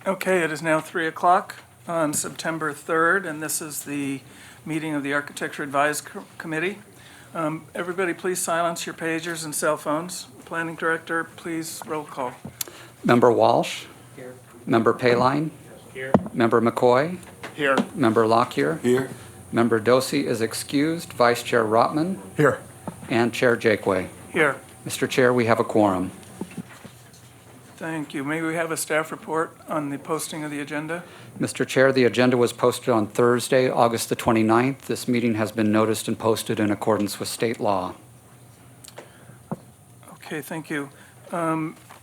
Okay, it is now 3 o'clock on September 3rd, and this is the meeting of the Architecture Advisory Committee. Everybody, please silence your pagers and cell phones. Planning Director, please roll call. Member Walsh? Here. Member Payline? Here. Member McCoy? Here. Member Lockyer? Here. Member Dosey is excused. Vice Chair Rotman? Here. And Chair Jakeway. Here. Mr. Chair, we have a quorum. Thank you. May we have a staff report on the posting of the agenda? Mr. Chair, the agenda was posted on Thursday, August the 29th. This meeting has been noticed and posted in accordance with state law. Okay, thank you.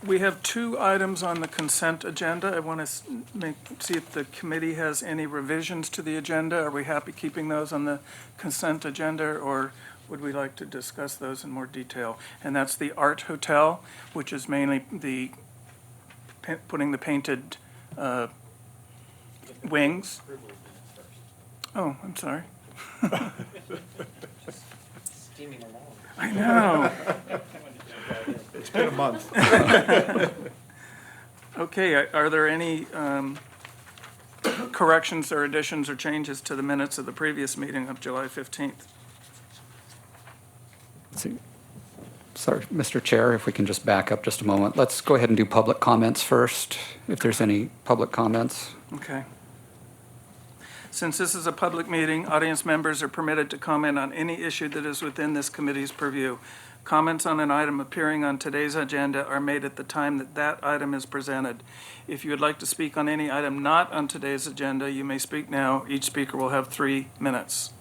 We have 2 items on the consent agenda. I want to see if the committee has any revisions to the agenda. Are we happy keeping those on the consent agenda, or would we like to discuss those in more detail? And that's the Art Hotel, which is mainly the putting the painted wings. Oh, I'm sorry. Steaming along. I know. It's been a month. Okay, are there any corrections or additions or changes to the minutes of the previous meeting of July 15th? Sorry, Mr. Chair, if we can just back up just a moment. Let's go ahead and do public comments first, if there's any public comments. Okay. Since this is a public meeting, audience members are permitted to comment on any issue that is within this committee's purview. Comments on an item appearing on today's agenda are made at the time that that item is presented. If you would like to speak on any item not on today's agenda, you may speak now. Each speaker will have 3 minutes.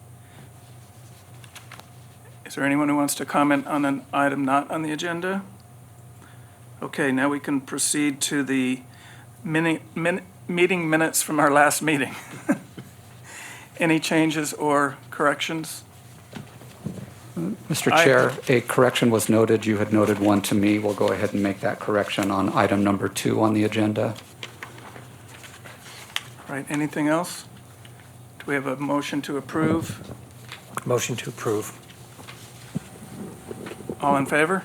Is there anyone who wants to comment on an item not on the agenda? Okay, now we can proceed to the meeting minutes from our last meeting. Any changes or corrections? Mr. Chair, a correction was noted. You had noted one to me. We'll go ahead and make that correction on item number 2 on the agenda. Right, anything else? Do we have a motion to approve? Motion to approve. All in favor?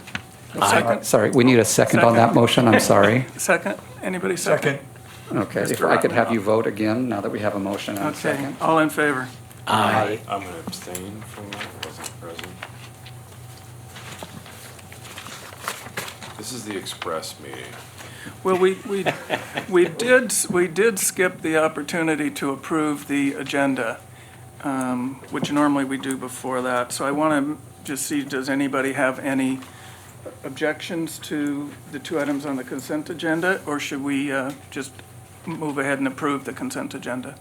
Second? Sorry, we need a second on that motion. I'm sorry. Second? Anybody second? Okay, if Mr. I could have Rotman. you vote again now that we have a motion and a Okay, second. all in favor? Aye. I'm going to abstain from that, I wasn't present. This is the express meeting. Well, we did skip the opportunity to approve the agenda, which normally we do before that. So I want to just see, does anybody have any objections to the 2 items on the consent agenda, or should we just move ahead and approve the consent agenda?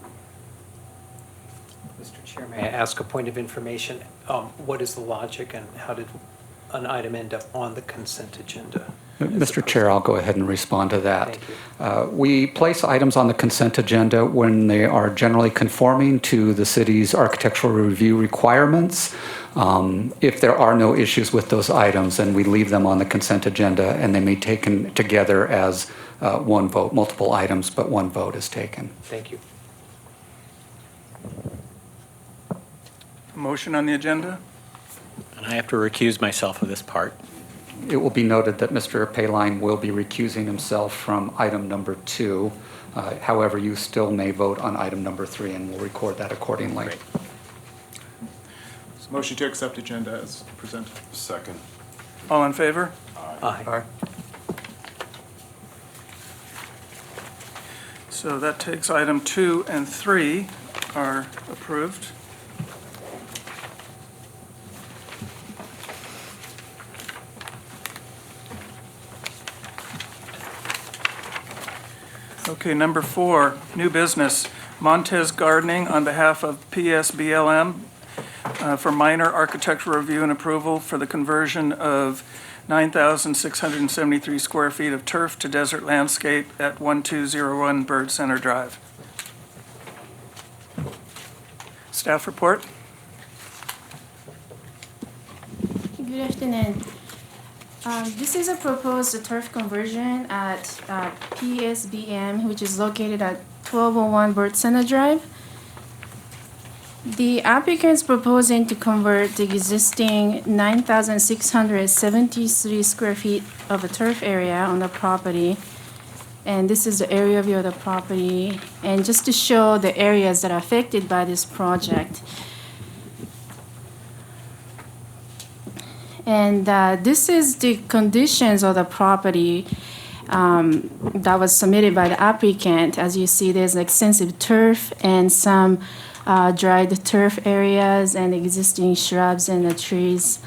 Mr. Chair, may I ask a point of information? What is the logic and how did an item end up on the consent agenda? Mr. Chair, I'll go ahead and respond to that. Thank you. We place items on the consent agenda when they are generally conforming to the city's architectural review requirements. If there are no issues with those items, then we leave them on the consent agenda and they may be taken together as one vote, multiple items, but one vote is taken. Thank you. Motion on the agenda? And I have to recuse myself of this part. It will be noted that Mr. Payline will be recusing himself from item number 2. However, you still may vote on item number 3, and we'll record that accordingly. Great. Motion to accept agenda as presented. Second. All in favor? Aye. So that takes item 2 and 3 are approved. Okay, number 4, new business. Montez Gardening on behalf of PSBLM for minor architectural review and approval for the conversion of 9,673 square feet of turf to desert landscape at 1201 Bird Center Drive. Staff report? Good afternoon. This is a proposed turf conversion at PSBM, which is located at 1201 Bird Center Drive. The applicant is proposing to convert the existing 9,673 square feet of a turf area on the property And this is the area view of the property. And just to show the areas that are affected by this project. And this is the conditions of the property that was submitted by the applicant. As you see, there's extensive turf and some dried turf areas and existing shrubs and the trees.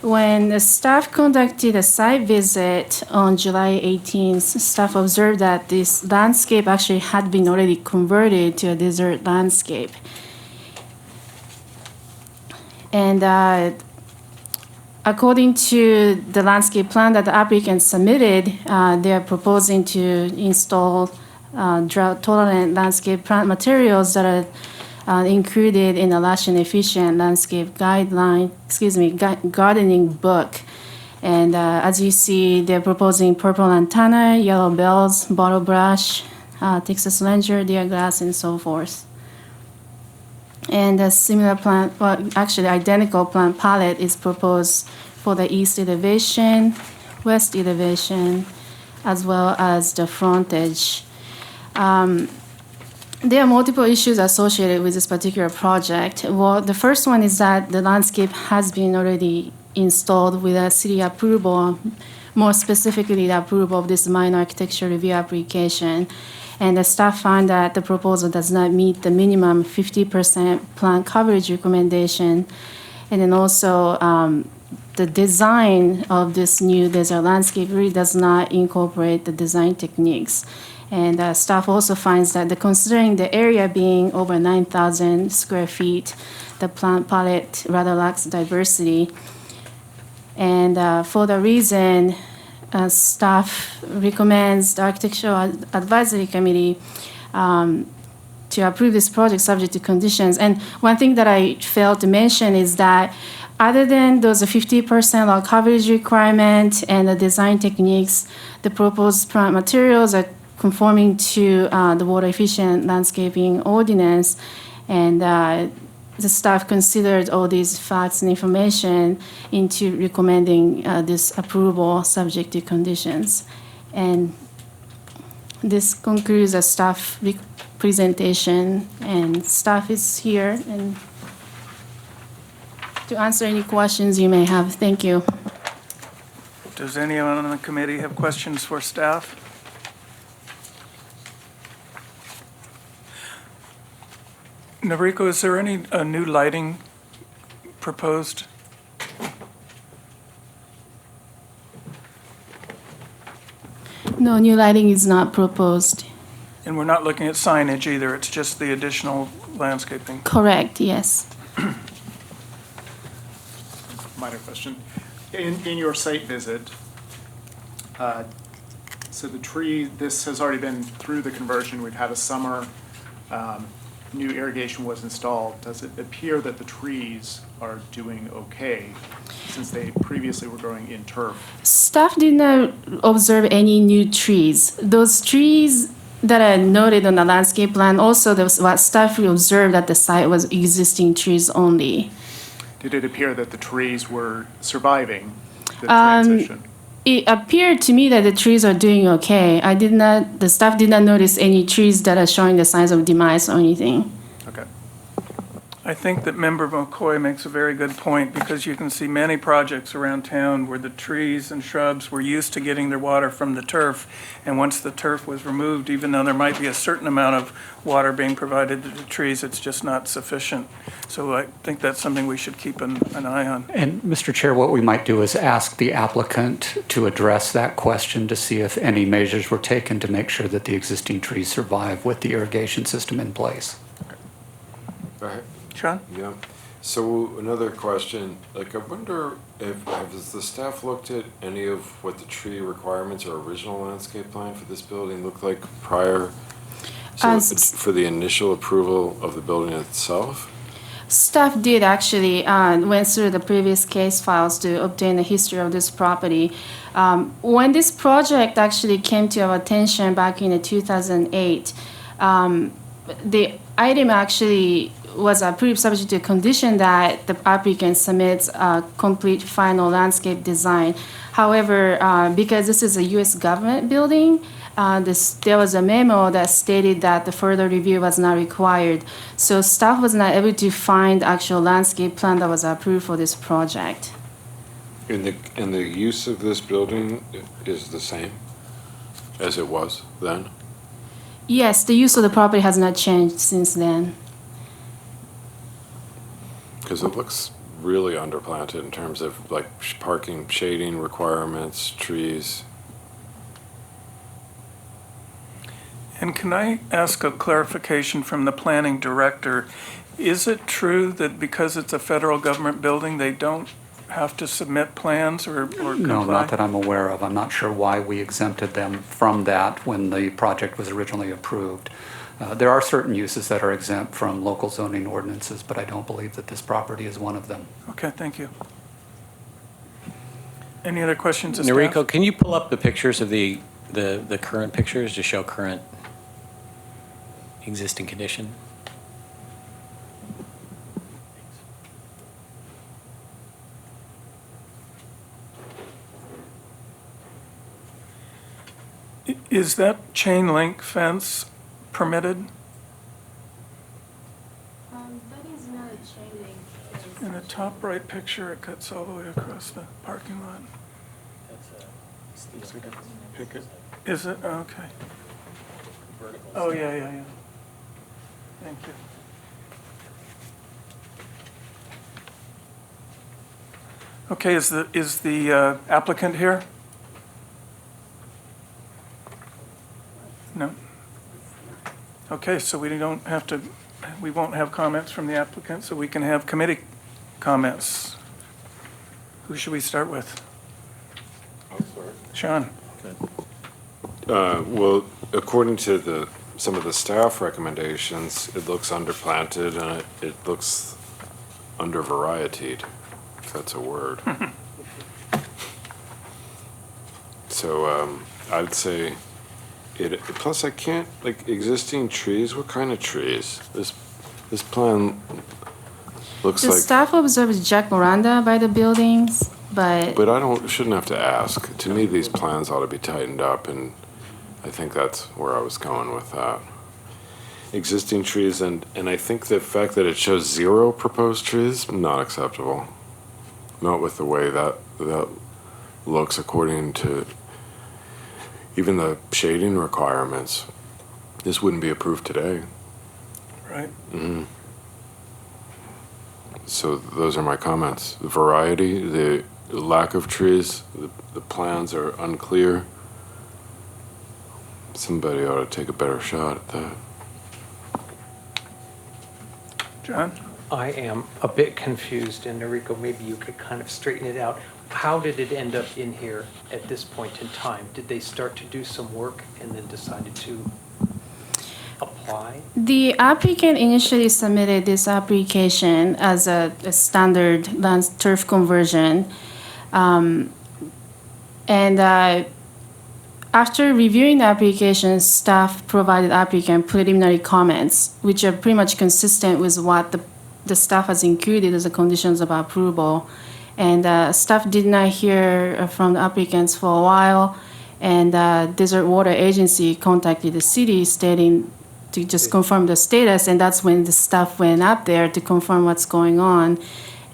When the staff conducted a site visit on July 18th, staff observed that this landscape actually had been already converted to a desert landscape. And according to the landscape plan that the applicant submitted, they are proposing to install drought-tolerant landscape plant materials that are included in the lush and efficient landscape gardening book. And as you see, they're proposing purple lantana, yellow bells, bottle brush, Texas ranger, deer grass, and so forth. And a similar plant, well, actually identical plant palette is proposed for the east elevation, west elevation, as well as the frontage. There are multiple issues associated with this particular project. Well, the first one is that the landscape has been already installed with a city approval, more specifically the approval of this minor architecture review application. And the staff found that the proposal does not meet the minimum 50% plant coverage recommendation. And then also the design of this new desert landscape really does not incorporate the design techniques. And staff also finds that considering the area being over 9,000 square feet, the plant palette rather lacks diversity. And for the reason, staff recommends the Architectural Advisory Committee to approve this project subject to conditions. And one thing that I failed to mention is that other than those 50% lot coverage requirement and the design techniques, the proposed plant materials are conforming to the water efficient landscaping ordinance. And the staff considered all these facts and information into recommending this approval subject to conditions. And this concludes the staff presentation, and staff is here and to answer any questions you may have. Thank you. Does anyone on the committee have questions for staff? Noriko, is there any new lighting proposed? No, new lighting is not proposed. And we're not looking at signage either, it's just the additional landscaping? Correct, yes. Minor question. In your site visit, so the tree, this has already been through the conversion, we've had a summer, new irrigation was installed. Does it appear that the trees are doing okay since they previously were growing in turf? Staff did not observe any new trees. Those trees that are noted on the landscape plan, also what staff observed at the site was existing trees only. Did it appear that the trees were surviving the transition? It appeared to me that the trees are doing okay. The staff did not notice any trees that are showing the signs of demise or anything. Okay. I think that Member McCoy makes a very good point, because you can see many projects around town where the trees and shrubs were used to getting their water from the turf, and once the turf was removed, even though there might be a certain amount of water being provided to the trees, it's just not sufficient. So I think that's something we should keep an eye on. And Mr. Chair, what we might do is ask the applicant to address that question to see if any measures were taken to make sure that the existing trees survive with the irrigation system in place. Go ahead. Sean? Yeah. So another question, like I wonder if, has the staff looked at any of what the tree requirements or original landscape plan for this building looked like prior? So for the initial approval of the building itself? Staff did actually went through the previous case files to obtain a history of this property. When this project actually came to our attention back in 2008, the item actually was approved subject to a condition that the applicant submits a complete final landscape design. However, because this is a U.S. government building, there was a memo that stated that the further review was not required. So staff was not able to find actual landscape plan that was approved for this project. And the use of this building is the same as it was then? Yes, the use of the property has not changed since then. Because it looks really underplanted in terms of like parking, shading requirements, trees. And can I ask a clarification from the planning director? Is it true that because it's a federal government building, they don't have to submit plans or comply? No, not that I'm aware of. I'm not sure why we exempted them from that when the project was originally approved. There are certain uses that are exempt from local zoning ordinances, but I don't believe that this property is one of them. Okay, thank you. Any other questions of staff? Noriko, can you pull up the pictures of the current pictures to show current existing condition? Is that chain link fence permitted? That is not a chain link. In the top right picture, it cuts all the way across the parking lot. Is it? Okay. Oh, yeah. Thank you. Okay, is the applicant here? No? Okay, so we won't have comments from the applicant, so we can have committee comments. Who should we start with? Sean? Well, according to some of the staff recommendations, it looks underplanted and it looks under-varietied, if that's a word. So I'd say plus I can't, like, existing trees, what kind of trees? This plan looks The like, staff observes jacaranda by the buildings, but but I shouldn't have to ask. To me, these plans ought to be tightened up, and I think that's where I was going with that. Existing trees, and I think the fact that it shows 0 proposed trees, not acceptable. Not with the way that looks according to even the shading requirements. This wouldn't be approved today. Right. So those are my comments. The variety, the lack of trees, the plans are unclear. Somebody ought to take a better shot at that. John? I am a bit confused, and Noriko, maybe you could kind of straighten it out. How did it end up in here at this point in time? Did they start to do some work and then decided to apply? the applicant initially submitted this application as a standard land turf conversion. After reviewing the application, staff provided applicant preliminary comments, which are pretty much consistent with what the staff has included as the conditions of approval. And staff did not hear from the applicants for a while, and Desert Water Agency contacted the city stating to just confirm the status, and that's when the staff went up there to confirm what's going on.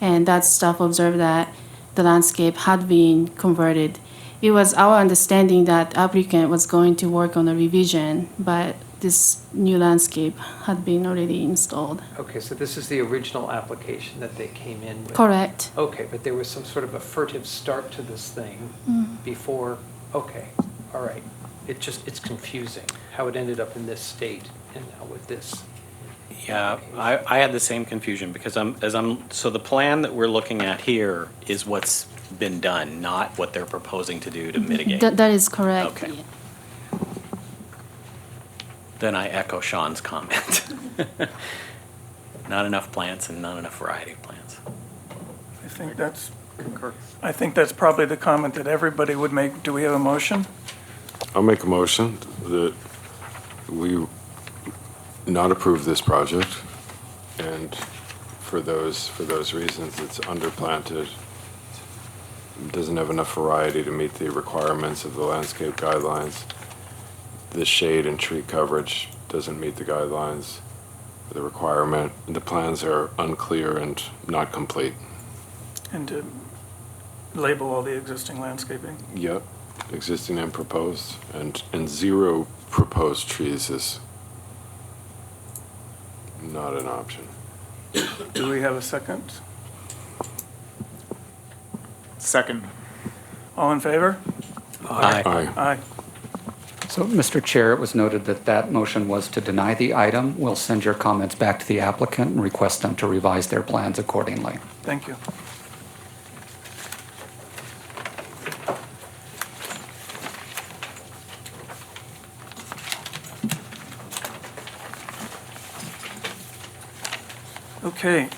And that staff observed that the landscape had been converted. It was our understanding that applicant was going to work on a revision, but this new landscape had been already installed. Okay, so this is the original application that they came in with? Correct. Okay, but there was some sort of a furtive start to this thing before, okay, all right. It's confusing how it ended up in this state and now with this. Yeah, I had the same confusion because so the plan that we're looking at here is what's been done, not what they're proposing to do to mitigate. That is correct. Okay. Then I echo Sean's comment. Not enough plants and not enough variety of plants. I think that's probably the comment that everybody would make. Do we have a motion? I'll make a motion that we not approve this project and for those reasons, it's underplanted. It doesn't have enough variety to meet the requirements of the landscape guidelines. The shade and tree coverage doesn't meet the guidelines, the requirement. The plans are unclear and not complete. And to label all the existing landscaping. Yep, existing and proposed, and zero proposed trees is not an option. Do we have a second? Second. All in favor? Aye. Aye. Aye. So, Mr. Chair, it was noted that that motion was to deny the item. We'll send your comments back to the applicant and request them to revise their plans accordingly. Thank you. Okay,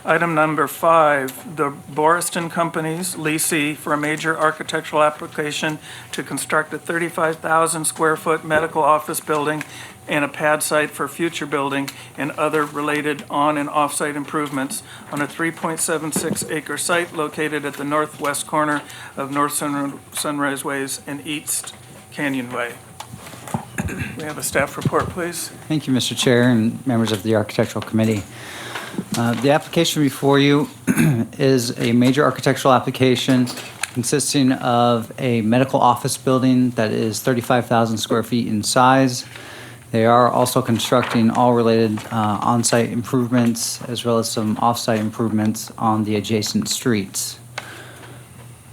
item number 5, the Boriston Companies leasee for a major architectural application to construct a 35,000 square foot medical office building and a pad site for future building and other related on and off-site improvements on a 3.76 acre site located at the northwest corner of North Sunrise Ways and East Canyon Way. We have a staff report, please. Thank you, Mr. Chair and members of the Architectural Committee. The application before you is a major architectural application consisting of a medical office building that is 35,000 square feet in size. They are also constructing all related on-site improvements as well as some off-site improvements on the adjacent streets.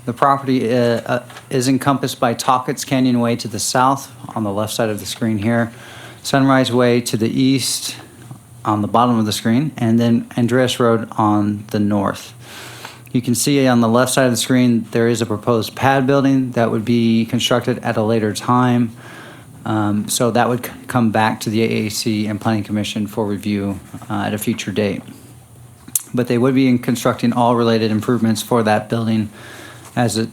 The property is encompassed by Talkett's Canyon Way to the south on the left side of the screen here, Sunrise Way to the east on the bottom of the screen, and then Andreas Road on the north. You can see on the left side of the screen there is a proposed pad building that would be constructed at a later time. So that would come back to the AAC and Planning Commission for review at a future date. But they would be constructing all related improvements for that building, as it,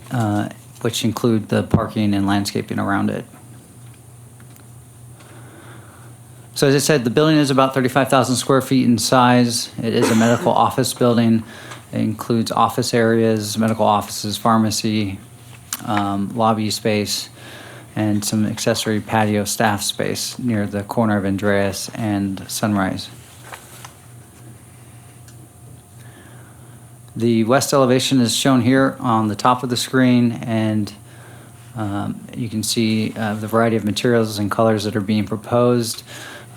which include the parking and landscaping around it. So as I said, the building is about 35,000 square feet in size. It is a medical office building. It includes office areas, medical offices, pharmacy, lobby space, and some accessory patio staff space near the corner of Andreas and Sunrise. The west elevation is shown here on the top of the screen, and you can see the variety of materials and colors that are being proposed.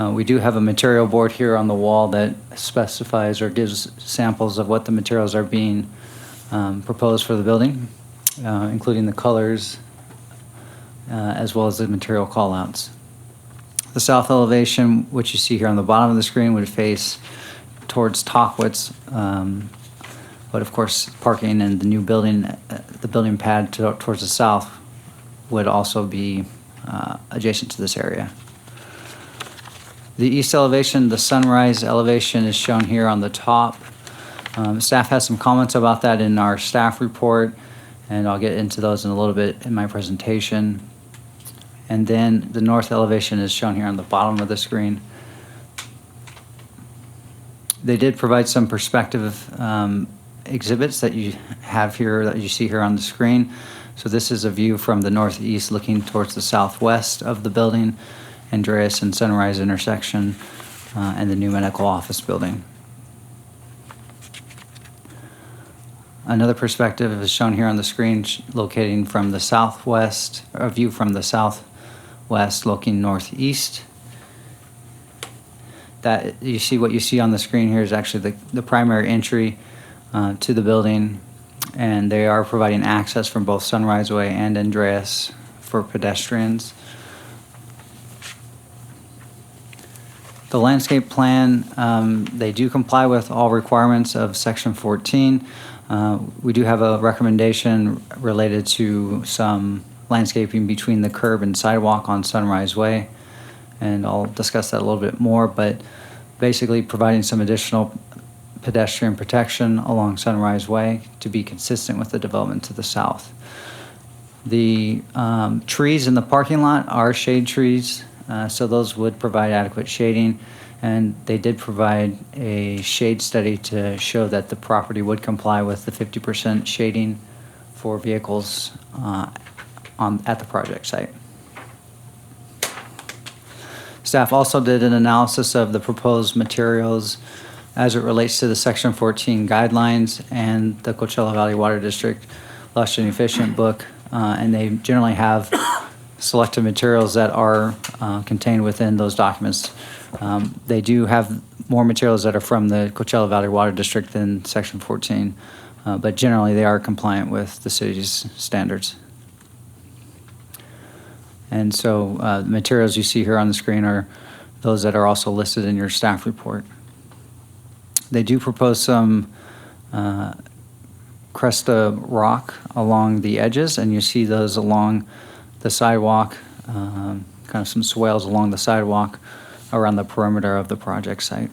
We do have a material board here on the wall that specifies or gives samples of what the materials are being proposed for the building, including the colors as well as the material callouts. The south elevation, which you see here on the bottom of the screen, would face towards Talkett's, but of course parking and the new building, the building pad towards the south would also be adjacent to this area. The east elevation, the Sunrise elevation, is shown here on the top. Staff has some comments about that in our staff report, and I'll get into those in a little bit in my presentation. And then the north elevation is shown here on the bottom of the screen. They did provide some perspective exhibits that you have here, that you see here on the screen. So this is a view from the northeast looking towards the southwest of the building, Andreas and Sunrise intersection, and the new medical office building. Another perspective is shown here on the screen, locating from the southwest, a view from the southwest looking northeast. That you see, what you see on the screen here is actually the primary entry to the building, and they are providing access from both Sunrise Way and Andreas for pedestrians. The landscape plan, they do comply with all requirements of Section 14. We do have a recommendation related to some landscaping between the curb and sidewalk on Sunrise Way, and I'll discuss that a little bit more, but basically providing some additional pedestrian protection along Sunrise Way to be consistent with the development to the south. The trees in the parking lot are shade trees, so those would provide adequate shading. And they did provide a shade study to show that the property would comply with the 50% shading for vehicles at the project site. Staff also did an analysis of the proposed materials as it relates to the Section 14 guidelines and the Coachella Valley Water District Lush and Efficient book, and they generally have selected materials that are contained within those documents. They do have more materials that are from the Coachella Valley Water District than Section 14, but generally they are compliant with the city's standards. And so the materials you see here on the screen are those that are also listed in your staff report. They do propose some Cresta rock along the edges, and you see those along the sidewalk, kind of some swales along the sidewalk around the perimeter of the project site.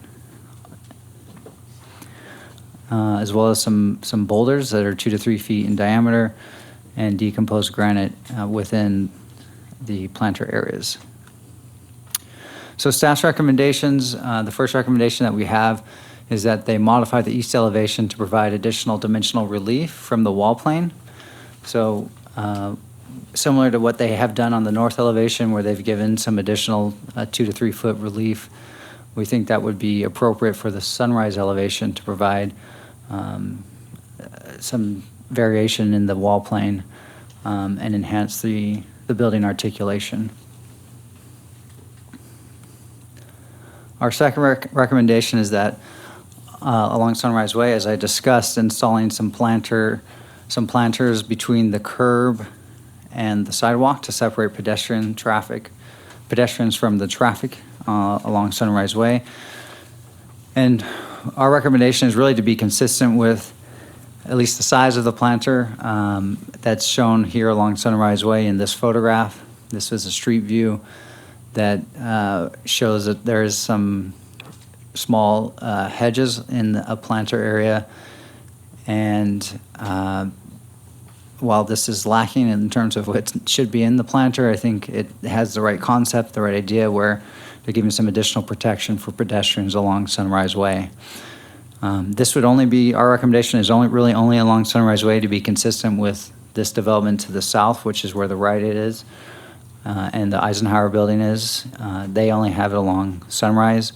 As well as some boulders that are 2 to 3 feet in diameter and decomposed granite within the planter areas. So staff's recommendations, the first recommendation that we have is that they modify the east elevation to provide additional dimensional relief from the wall plane. So similar to what they have done on the north elevation where they've given some additional 2 to 3 foot relief, we think that would be appropriate for the sunrise elevation to provide some variation in the wall plane and enhance the building articulation. Our second recommendation is that along Sunrise Way, as I discussed, installing some planters between the curb and the sidewalk to separate pedestrians from the traffic along Sunrise Way. And our recommendation is really to be consistent with at least the size of the planter that's shown here along Sunrise Way in this photograph. This is a street view that shows that there is some small hedges in a planter area. And while this is lacking in terms of what should be in the planter, I think it has the right concept, the right idea where they're giving some additional protection for pedestrians along Sunrise Way. This would only be, our recommendation is only along Sunrise Way to be consistent with this development to the south, which is where the Rite Aid is, and the Eisenhower building is. They only have it along Sunrise.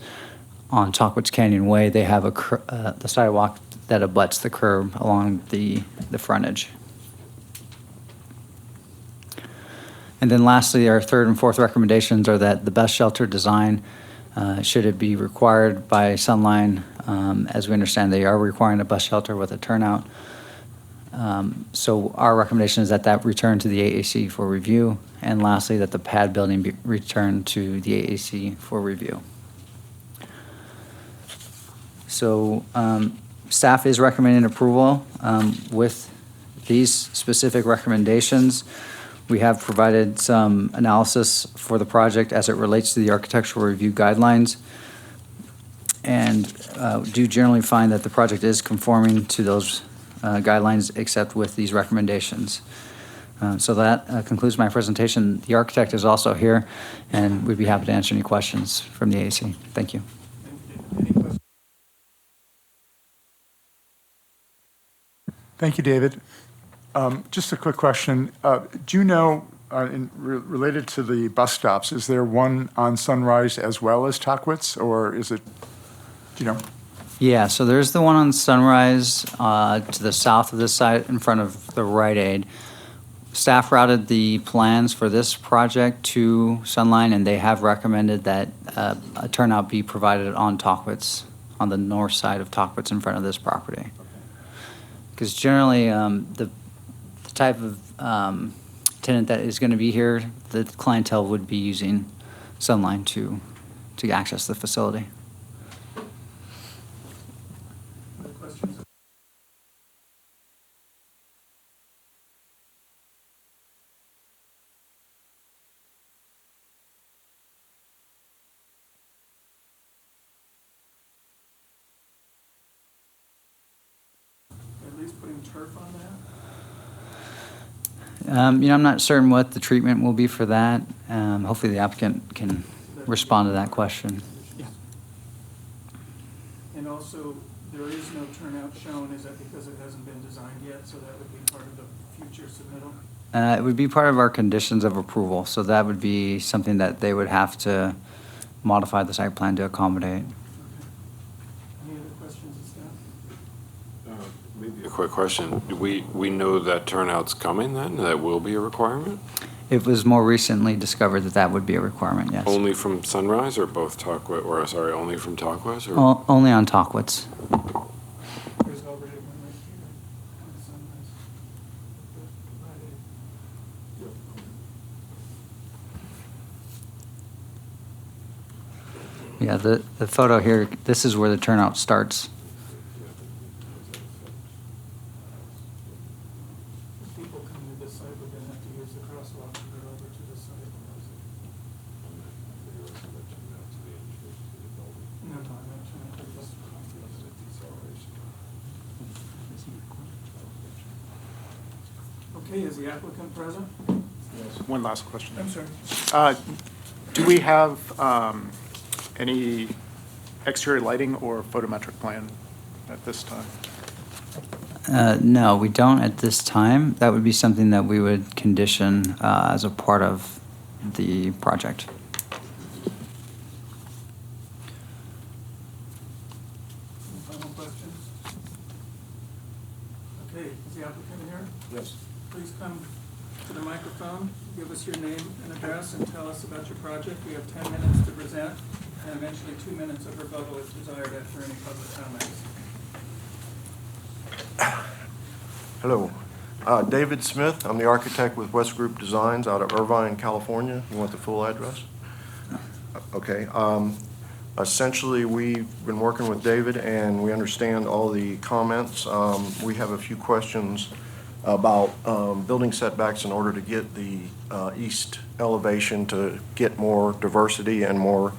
On Tahquitz Canyon Way, they have the sidewalk that abuts the curb along the frontage. And then lastly, our third and fourth recommendations are that the bus shelter design, should it be required by Sunline, as we understand they are requiring a bus shelter with a turnout. So our recommendation is that return to the AAC for review. And lastly, that the pad building be returned to the AAC for review. So staff is recommending approval with these specific recommendations. We have provided some analysis for the project as it relates to the architectural review guidelines, and do generally find that the project is conforming to those guidelines except with these recommendations. So that concludes my presentation. The architect is also here, and we'd be happy to answer any questions from the AAC. Thank you. Thank you, David. Just a quick question. Do you know, related to the bus stops, is there one on Sunrise as well as Tahquitz, or is it, do you know? Yeah, so there's the one on Sunrise to the south of this site in front of the Rite Aid. Staff routed the plans for this project to Sunline, and they have recommended that a turnout be provided on Tahquitz, on the north side of Tahquitz in front of this property. Because generally, the type of tenant that is going to be here, the clientele would be using Sunline to access the facility. At least putting turf on that? I'm not certain what the treatment will be for that. Hopefully the applicant can respond to that question. turnout shown? Is that because it hasn't been designed yet, so that would be part of the future submittal? It would be part of our conditions of approval, so that would be something that they would have to modify the site plan to accommodate. Any other questions of staff? Maybe a quick question. Do we know that turnout's coming then? That will be a requirement? It was more recently discovered that that would be a requirement, yes. Only from Sunrise or both Talkwith, or sorry, only from Talkwith? Or? Only on Talkwitz. There's already one right here on Sunrise. Yeah, the photo here, this is where the turnout starts. If people come to this site, we're gonna have to use the crosswalk to go over to this site. No, I'm not trying to put this. Okay, is the applicant present? One last question. I'm sorry. Do we have any exterior lighting or photometric plan at this time? No, we don't at this time. That would be something that we would condition as a part of the project. Any final questions? Okay, is the applicant here? Yes. Please come to the microphone, give us your name and address, and tell us about your project. We have 10 minutes to present, and eventually 2 minutes of rebuttal if desired after any public comments. Hello. David Smith. I'm the architect with West Group Designs out of Irvine, California. You want the full address? Okay. Essentially, we've been working with David, and we understand all the comments. We have a few questions about building setbacks in order to get the east elevation to get more diversity and more,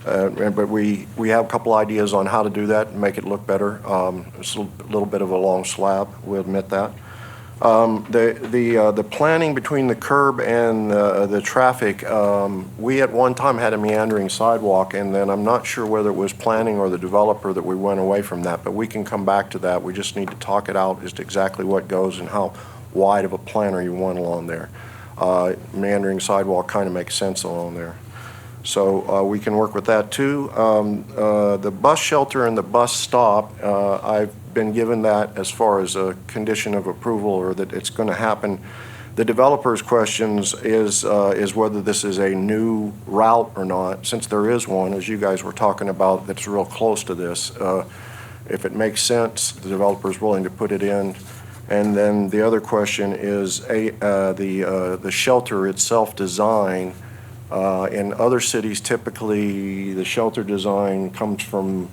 but we have a couple ideas on how to do that and make it look better. It's a little bit of a long slab, we'll admit that. The planning between the curb and the traffic, we at one time had a meandering sidewalk, and then I'm not sure whether it was planning or the developer that we went away from that, but we can come back to that. We just need to talk it out as to exactly what goes and how wide of a planner you want along there. Meandering sidewalk kind of makes sense along there. So we can work with that too. The bus shelter and the bus stop, I've been given that as far as a condition of approval, or that it's going to happen. The developer's questions is whether this is a new route or not, since there is one, as you guys were talking about, that's real close to this. If it makes sense, the developer's willing to put it in. And then the other question is the shelter itself design. In other cities, typically the shelter design comes from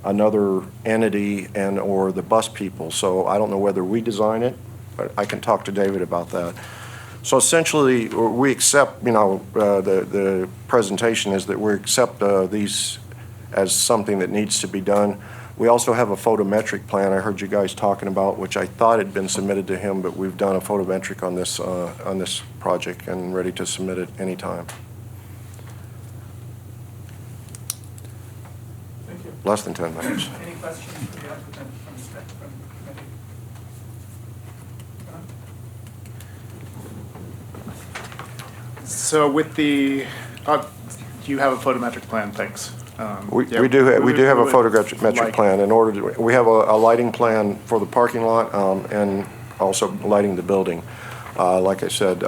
another entity and or the bus people. So I don't know whether we design it, but I can talk to David about that. So essentially, we accept, the presentation is that we accept these as something that needs to be done. We also have a photometric plan I heard you guys talking about, which I thought had been submitted to him, but we've done a photometric on this project and ready to submit it anytime. Thank you. Less than 10 minutes. Any questions for the applicant from the committee? John? So with the, you have a photometric plan, thanks. We Yeah, do have a would photometric like- plan in order to, we have a lighting plan for the parking lot and also lighting the building. Like I said,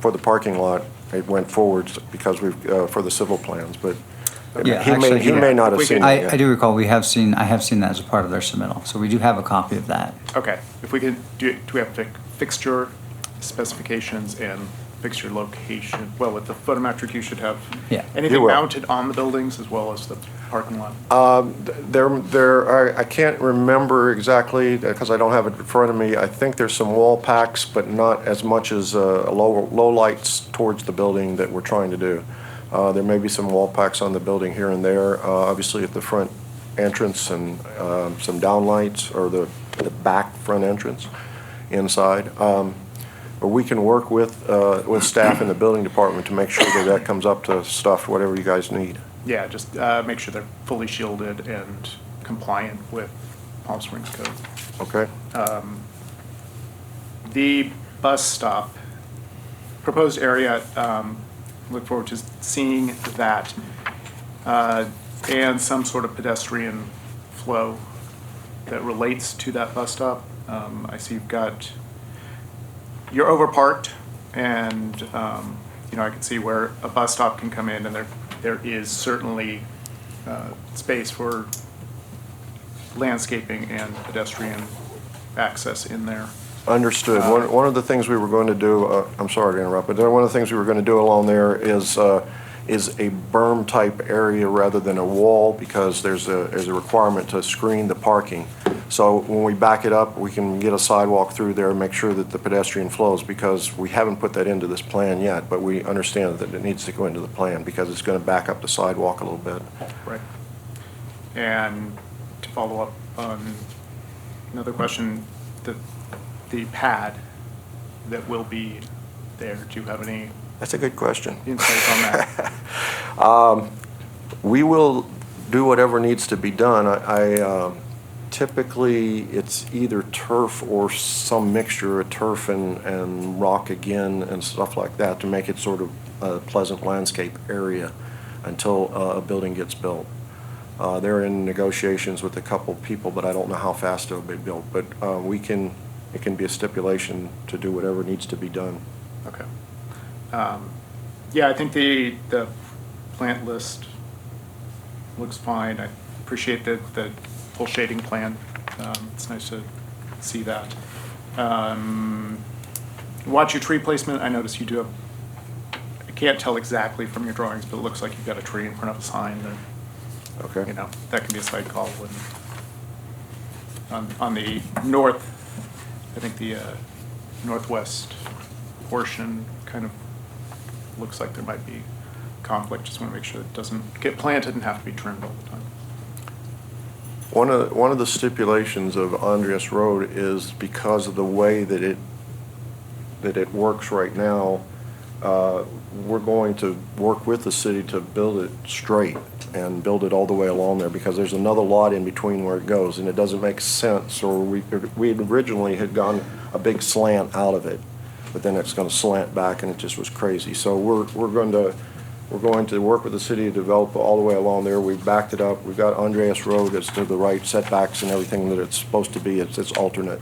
for the parking lot, it went forward because for the civil plans, but Yeah, he actually, may not have seen it I yet. do recall, I have seen that as a part of their submittal, so we do have a copy of that. Okay, if we could, do we have fixture specifications and fixture location? Well, with the photometric, you should have Yeah. anything You will. mounted on the buildings as well as the parking lot. I can't remember exactly because I don't have it in front of me. I think there's some wall packs, but not as much as low lights towards the building that we're trying to do. There may be some wall packs on the building here and there, obviously at the front entrance and some downlights or the back front entrance inside. But we can work with staff in the building department to make sure that comes up to stuff, whatever you guys need. Yeah, just make sure they're fully shielded and compliant with Palm Springs code. Okay? The bus stop, proposed area, look forward to seeing that, and some sort of pedestrian flow that relates to that bus stop. I see you're overparked, and, I can see where a bus stop can come in, and there is certainly space for landscaping and pedestrian access in there. Understood. One of the things we were going to do, I'm sorry to interrupt, but one of the things we were going to do along there is a berm-type area rather than a wall, because there's a requirement to screen the parking. So when we back it up, we can get a sidewalk through there and make sure that the pedestrian flows, because we haven't put that into this plan yet, but we understand that it needs to go into the plan because it's going to back up the sidewalk a little bit. Right. And to follow up on another question, the pad that will be there, do you have any That's a good question. insights on that? We will do whatever needs to be done. I typically, it's either turf or some mixture of turf and rock again and stuff like that to make it sort of a pleasant landscape area until a building gets built. They're in negotiations with a couple people, but I don't know how fast it'll be built. But it can be a stipulation to do whatever needs to be done. Okay. Yeah, I think the plant list looks fine. I appreciate the full shading plan. It's nice to see that. Watch your tree placement. I notice you do have, I can't tell exactly from your drawings, but it looks like you've got a tree in front of a sign that, Okay? that can be a site call when, on the north, I think the northwest portion kind of looks like there might be conflict. Just want to make sure it doesn't get planted and have to be trimmed all the time. One of the stipulations of Andreas Road is because of the way that it works right now, we're going to work with the city to build it straight and build it all the way along there, because there's another lot in between where it goes, and it doesn't make sense. Or we originally had gone a big slant out of it, but then it's going to slant back, and it just was crazy. So we're going to work with the city to develop all the way along there. We've backed it up. We've got Andreas Road as to the right setbacks and everything that it's supposed to be. It's its ultimate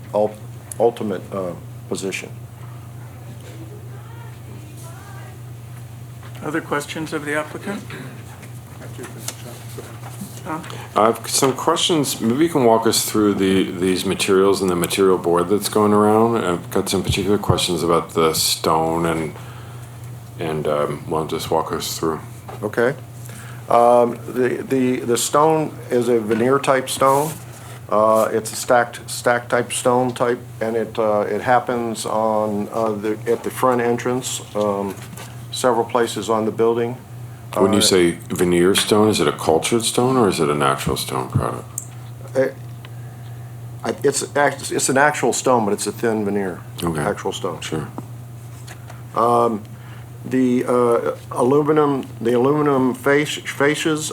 position. Other questions of the applicant? I have some questions. Maybe you can walk us through these materials and the material board that's going around. I've got some particular questions about the stone and well, just walk us through. Okay. The stone is a veneer type stone. It's a stacked type stone type, and it happens on at the front entrance, several places on the an When you say veneer stone, is it a cultured stone or is it a natural stone product? It's an actual stone, but it's a thin veneer. Okay. Actual stone. Sure. The aluminum fascias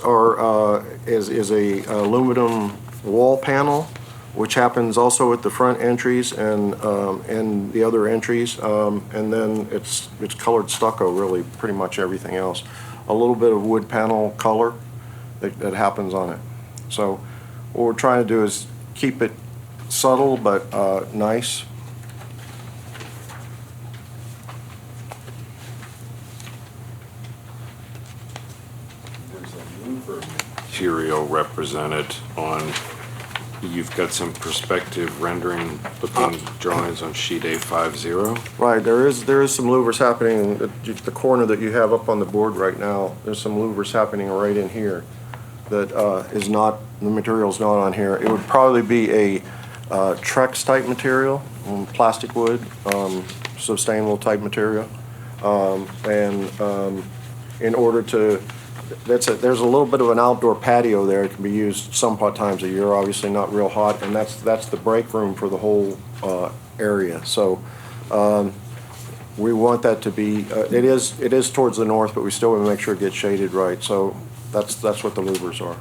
is a aluminum wall panel, which happens also at the front entries and the other entries, and then it's colored stucco, really, pretty much everything else. A little bit of wood panel color that happens on it. So what we're trying to do is keep it subtle but nice. Material represented on, you've got some perspective rendering looking drawings on sheet A50. Right, there is some louvers happening at the corner that you have up on the board right now. There's some louvers happening right in here that is not, the material's not on here. It would probably be a Trex type material, plastic wood, sustainable type material. In order to, there's a little bit of an outdoor patio there. It can be used some times a year, obviously not real hot, and that's the break room for the whole area. So we want that to be, it is towards the north, but we still want to make sure it gets shaded right. So that's what the louvers are.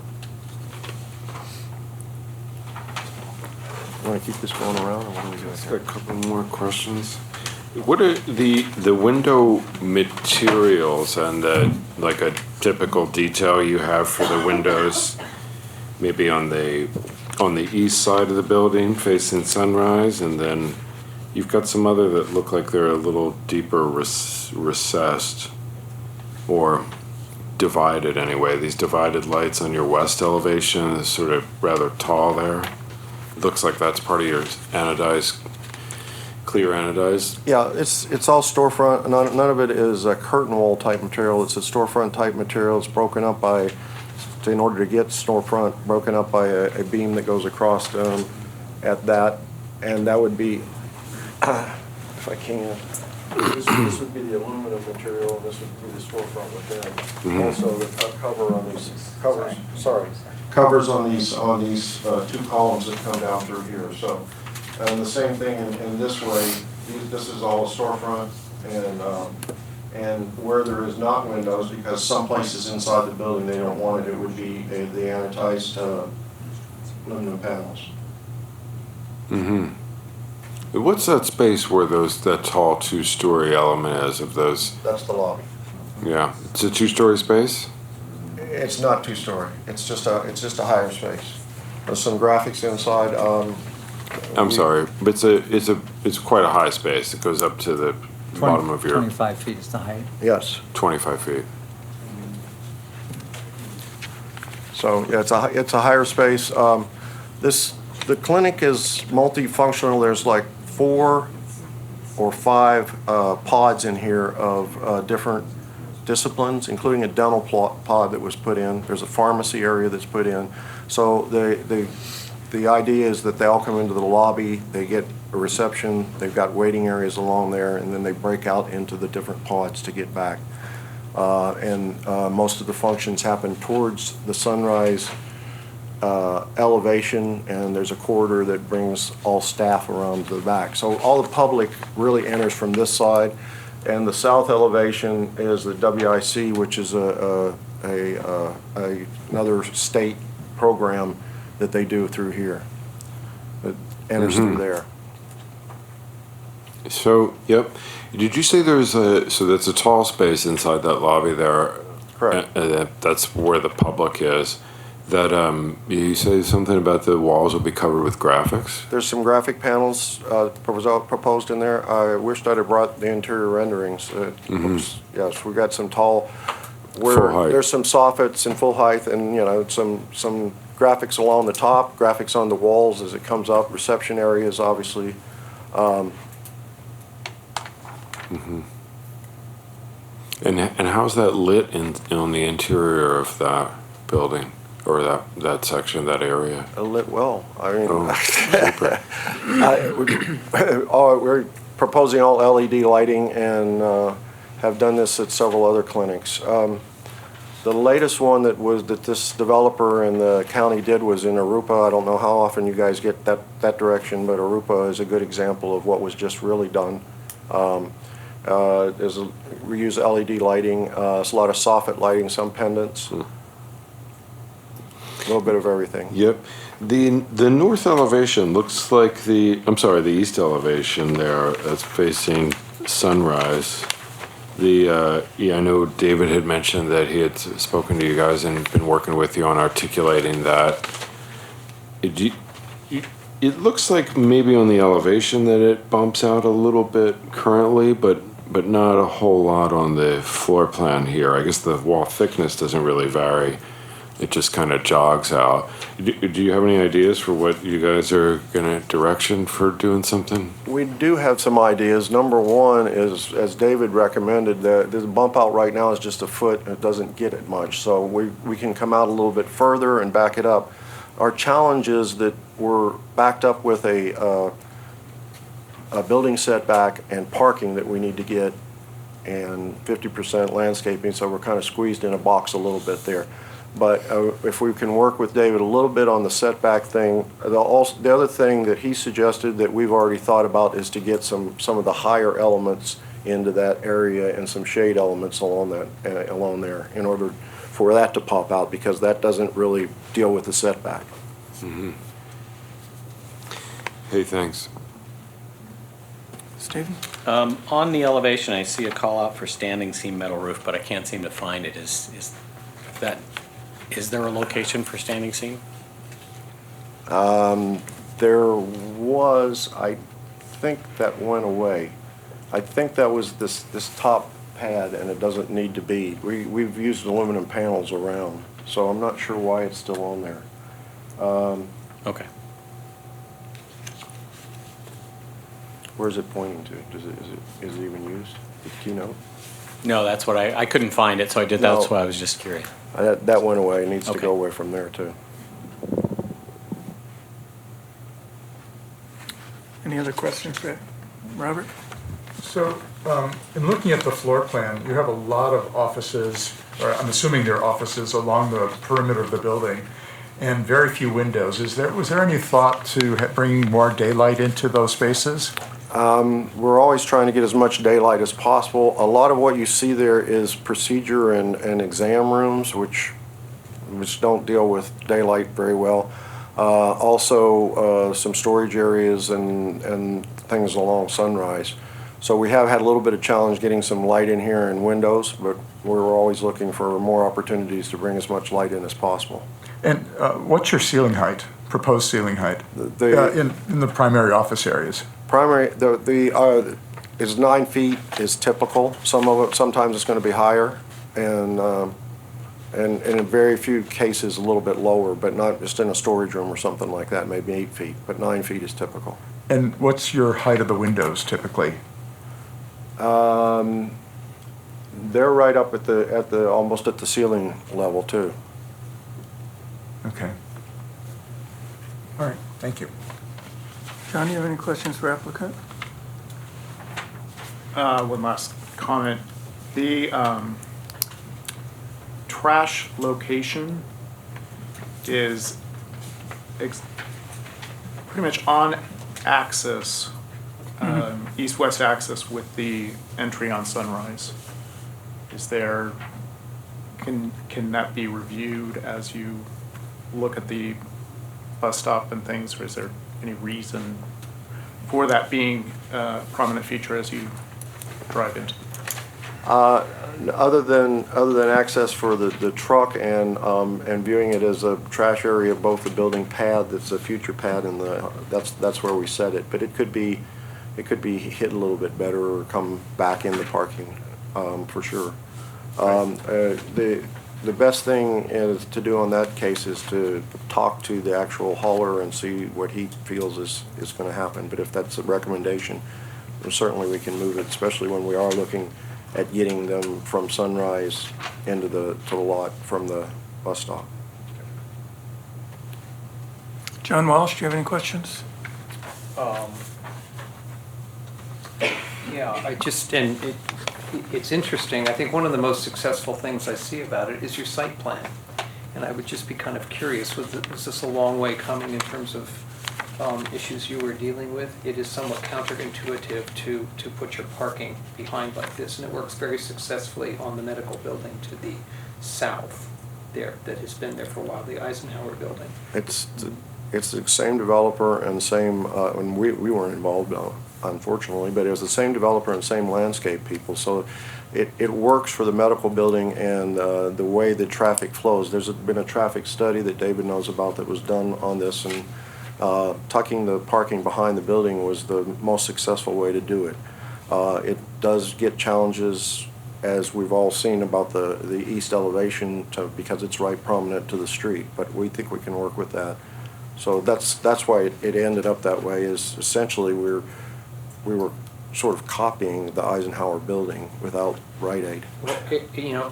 to keep this going around, or what do we do? Just got a couple more questions. What are the window materials and like a typical detail you have for the windows, maybe on the east side of the building facing sunrise, and then you've got some other that look like they're a little deeper recessed or divided anyway. These divided lights on your west elevation is sort of rather tall there. Looks like that's part of your anodized, clear anodized. Yeah, it's all storefront. None of it is a curtain wall type material. It's a storefront type material. It's broken up by, in order to get storefront, broken up by a beam that goes across at that. And that would be, if I can, this would be the aluminum material, and this would be the storefront within. Also, the cover on these, covers on these two columns that come down through here. So, and the same thing in this way, this is all a storefront, and where there is not windows, because some places inside the building they don't want it, it would be the anodized aluminum panels. Mm-hmm. What's that space where that tall two-story element is of those? That's the lobby. Yeah, it's a two-story space? It's not two-story. It's just a higher space. There's some graphics inside. I'm sorry, but it's quite a high space. It goes up to the bottom of your 25 feet is the height. Yes. 25 feet. So yeah, it's a higher space. The clinic is multifunctional. There's like 4 or 5 pods in here of different disciplines, including a dental pod that was put in. There's a pharmacy area that's put in. So the idea is that they all come into the lobby, they get a reception, they've got waiting areas along there, and then they break out into the different pods to get back. Most of the functions happen towards the sunrise elevation, and there's a corridor that brings all staff around to the back. So all the public really enters from this side, and the south elevation is the WIC, which is another state program that they do through here. It enters through there. So, yep. Did you say so that's a tall space inside that lobby there? Correct. That's where the public is. That, you say something about the walls will be covered with graphics? There's some graphic panels proposed in there. I wished I'd have brought the interior renderings. Yes, we've got some tall, Full height. there's some soffits in full height, and some graphics along the top, graphics on the walls as it comes up, reception areas, obviously. And how's that lit on the interior of that building, or that section, that area? Lit well. I mean, Super. we're proposing all LED lighting, and have done this at several other clinics. The latest one that this developer and the county did was in Arupa. I don't know how often you guys get that direction, but Arupa is a good example of what was just really done. We use LED lighting. It's a lot of soffit lighting, some pendants. A little bit of everything. Yep. The north elevation looks like the east elevation there that's facing sunrise. I know David had mentioned that he had spoken to you guys and been working with you on articulating that. It looks like maybe on the elevation that it bumps out a little bit currently, but not a whole lot on the floor plan here. I guess the wall thickness doesn't really vary. It just kind of jogs out. Do you have any ideas for what you guys are direction for doing something? We do have some ideas. Number one is, as David recommended, the bump out right now is just a foot, and it doesn't get it much. So we can come out a little bit further and back it up. Our challenge is that we're backed up with a building setback and parking that we need to get, and 50% landscaping, so we're kind of squeezed in a box a little bit there. But if we can work with David a little bit on the setback thing, the other thing that he suggested that we've already thought about is to get some of the higher elements into that area and some shade elements along there in order for that to pop out, because that doesn't really deal with the setback. Hey, thanks. Stephen? On the elevation, I see a call out for standing seam metal roof, but I can't seem to find it. Is there a location for standing seam? There was, I think that went away. I think that was this top pad, and it doesn't need to be. We've used aluminum panels around, so I'm not sure why it's still on there. Okay. Where's it pointing to? Is it even used? Do you know? No, that's what I couldn't find it, so I did, No. that's why I was just curious. That went away. It needs to Okay. go away from there, too. Any other questions for Robert? So, in looking at the floor plan, you have a lot of offices, or I'm assuming there are offices along the perimeter of the building, and very few windows. Was there any thought to bringing more daylight into those spaces? We're always trying to get as much daylight as possible. A lot of what you see there is procedure and exam rooms, which don't deal with daylight very well. Also, some storage areas and things along Sunrise. So we have had a little bit of challenge getting some light in here and windows, but we're always looking for more opportunities to bring as much light in as possible. And what's your ceiling height, proposed ceiling height, in the primary office areas? Primary, is 9 feet is typical. Sometimes it's going to be higher, and in very few cases, a little bit lower, but not just in a storage room or something like that, maybe 8 feet, but 9 feet is typical. And what's your height of the windows typically? They're right up at the almost at the ceiling level too. Okay. All right, thank you. John, do you have any questions for applicant? One last comment. The trash location is pretty much on axis, east-west axis with the entry on Sunrise. Can that be reviewed as you look at the bus stop and things, or is there any reason for that being a prominent feature as you drive into? Other than access for the truck and viewing it as a trash area, both the building pad that's a future pad and that's where we set it. But it could be hit a little bit better or come back in the parking for sure. The best thing is to do on that case is to talk to the actual hauler and see what he feels is going to happen. But if that's a recommendation, then certainly we can move it, especially when we are looking at getting them from Sunrise into to the lot from the bus stop. John Walsh, do you have any questions? Yeah, it's interesting. I think one of the most successful things I see about it is your site plan. And I would just be kind of curious, was this a long way coming in terms of issues you were dealing with? It is somewhat counterintuitive to put your parking behind like this, and it works very successfully on the medical building to the south there that has been there for a while, the Eisenhower building. It's the same developer and same, and we weren't involved, unfortunately, but it was the same developer and same landscape people. So it works for the medical building and the way the traffic flows. There's been a traffic study that David knows about that was done on this, and tucking the parking behind the building was the most successful way to do it. It does get challenges, as we've all seen, about the east elevation because it's right prominent to the street, but we think we can work with that. So that's why it ended up that way, is essentially we were sort of copying the Eisenhower building without Rite Aid. Well,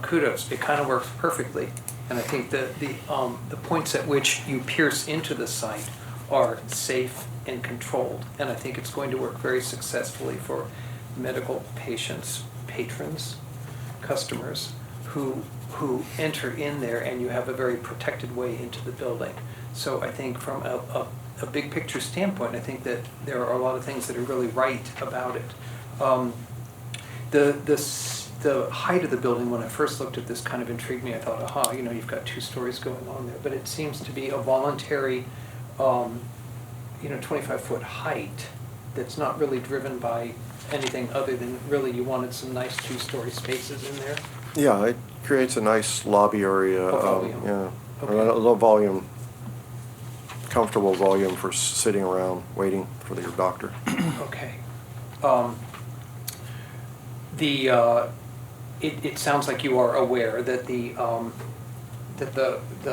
kudos. It kind of works perfectly. And I think that the points at which you pierce into the site are safe and controlled. And I think it's going to work very successfully for medical patients, patrons, customers who enter in there, and you have a very protected way into the building. So I think from a big picture standpoint, I think that there are a lot of things that are really right about it. The height of the building, when I first looked at this, kind of intrigued me. I thought, aha, you've got 2 stories going on there, but it seems to be a voluntary 25-foot height that's not really driven by anything other than really you wanted some nice two-story spaces in there? Yeah, it creates a nice lobby area. Volume. Yeah, Okay. a low volume, comfortable volume for sitting around waiting for your doctor. Okay. It sounds like you are aware that the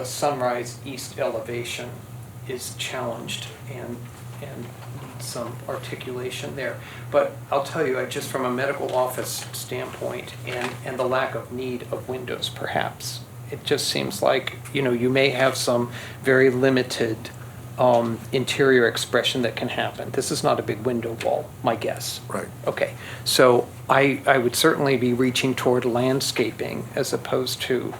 sunrise east elevation is challenged and needs some articulation there. But I'll tell you, just from a medical office standpoint and the lack of need of windows perhaps, it just seems like, you may have some very limited interior expression that can happen. This is not a big window wall, my guess. Right. Okay, so I would certainly be reaching toward landscaping as opposed to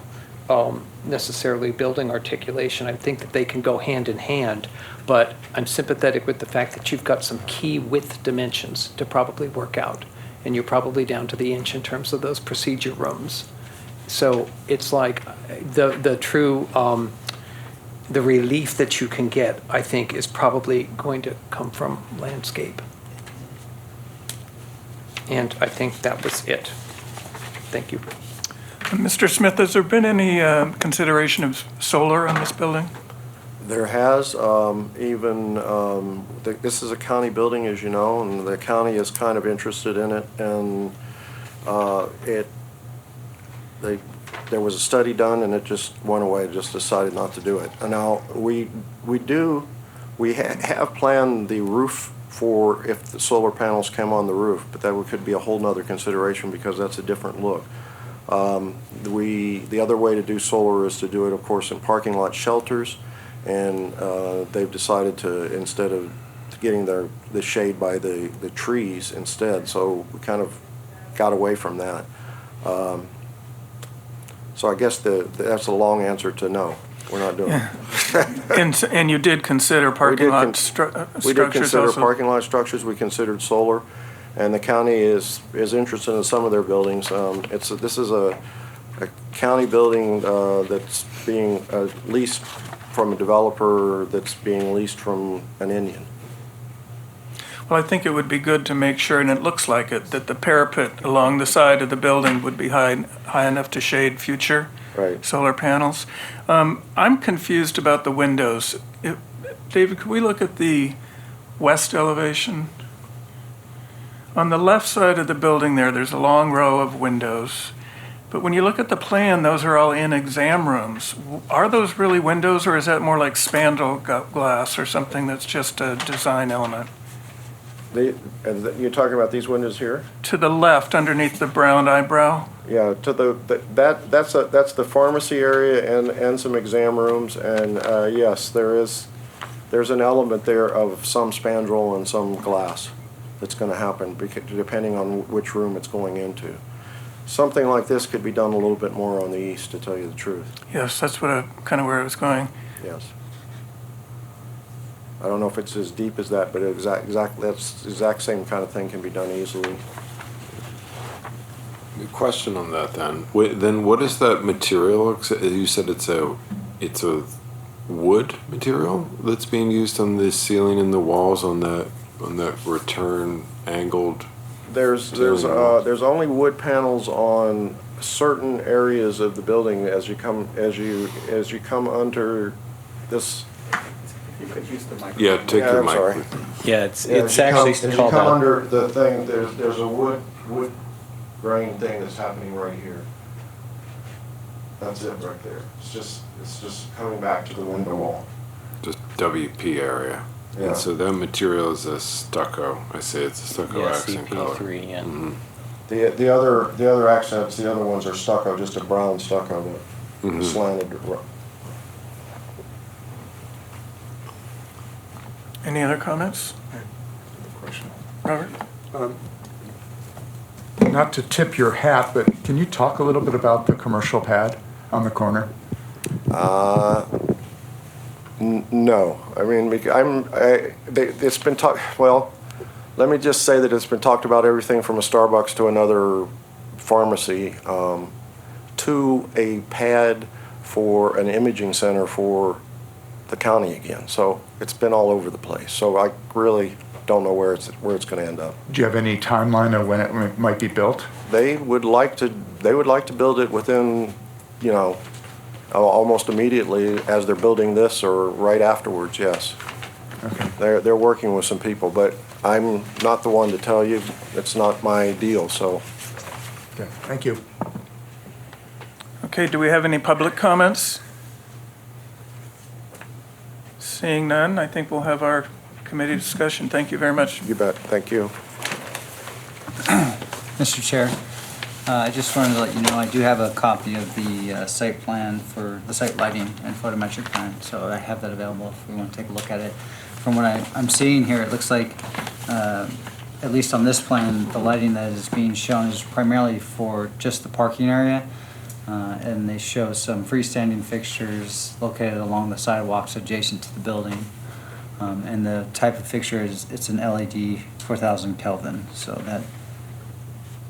necessarily building articulation. I think that they can go hand in hand, but I'm sympathetic with the fact that you've got some key width dimensions to probably work out, and you're probably down to the inch in terms of those procedure rooms. So it's like the true, the relief that you can get, I think, is probably going to come from landscape. And I think that was it. Thank you. Mr. Smith, has there been any consideration of solar on this building? There has, this is a county building, as you know, and the county is kind of interested in it, and there was a study done, and it just went away, just decided not to do it. And now, we have planned the roof for if the solar panels came on the roof, but that could be a whole nother consideration because that's a different look. The other way to do solar is to do it, of course, in parking lot shelters, and they've decided to, instead of getting the shade by the trees instead, so we kind of got away from that. So I guess that's a long answer to no, we're not doing it. And you did consider parking lot structures We did consider also? parking lot structures, we considered solar, and the county is interested in some of their buildings. This is a county building that's being leased from a developer that's being leased from an Indian. Well, I think it would be good to make sure, and it looks like it, that the parapet along the side of the building would be high enough to shade future Right. solar panels. I'm confused about the windows. David, could we look at the west elevation? On the left side of the building there's a long row of windows. But when you look at the plan, those are all in exam rooms. Are those really windows, or is that more like spandrel glass or something that's just a design element? You're talking about these windows here? To the left, underneath the brown eyebrow? Yeah, that's the pharmacy area and some exam rooms, and yes, there's an element there of some spandrel and some glass that's going to happen depending on which room it's going into. Something like this could be done a little bit more on the east, to tell you the truth. Yes, that's kind of where I was going. Yes. I don't know if it's as deep as that, but that's the exact same kind of thing can be done easily. Question on that then. Then what is that material? You said it's a wood material that's being used on the ceiling and the walls on that return angled. There's only wood panels on certain areas of the building as you come under this. You could use the microphone. Yeah, take your I'm mic. sorry. Yeah, it's As you actually come- called As you come out. under the thing, there's a wood grain thing that's happening right here. That's it right there. It's just coming back to the window wall. Just WP area. Yeah. And so that material is a stucco. I say it's a stucco Yeah, accent color. CP3, yeah. Mhm. The other accents, the other ones are stucco, just a brown stucco that Mhm. slanted. Any other comments? Robert? Not to tip your hat, but can you talk a little bit about the commercial pad on the corner? No, I mean, it's been talked, well, let me just say that it's been talked about everything from a Starbucks to another pharmacy, to a pad for an imaging center for the county again. So it's been all over the place. So I really don't know where it's going to end up. Do you have any timeline of when it might be built? They would like to build it within, almost immediately as they're building this or right afterwards, yes. Okay. They're working with some people, but I'm not the one to tell you. It's not my deal, so. Okay, thank you. Okay, do we have any public comments? Seeing none, I think we'll have our committee discussion. Thank you very much. You bet. Thank you. Mr. Chair, I just wanted to let you know, I do have a copy of the site plan for the site lighting and photometric plan, so I have that available if we want to take a look at it. From what I'm seeing here, it looks like, at least on this plan, the lighting that is being shown is primarily for just the parking area. And they show some freestanding fixtures located along the sidewalks adjacent to the building. And the type of fixture it's an LED 4000 Kelvin, so that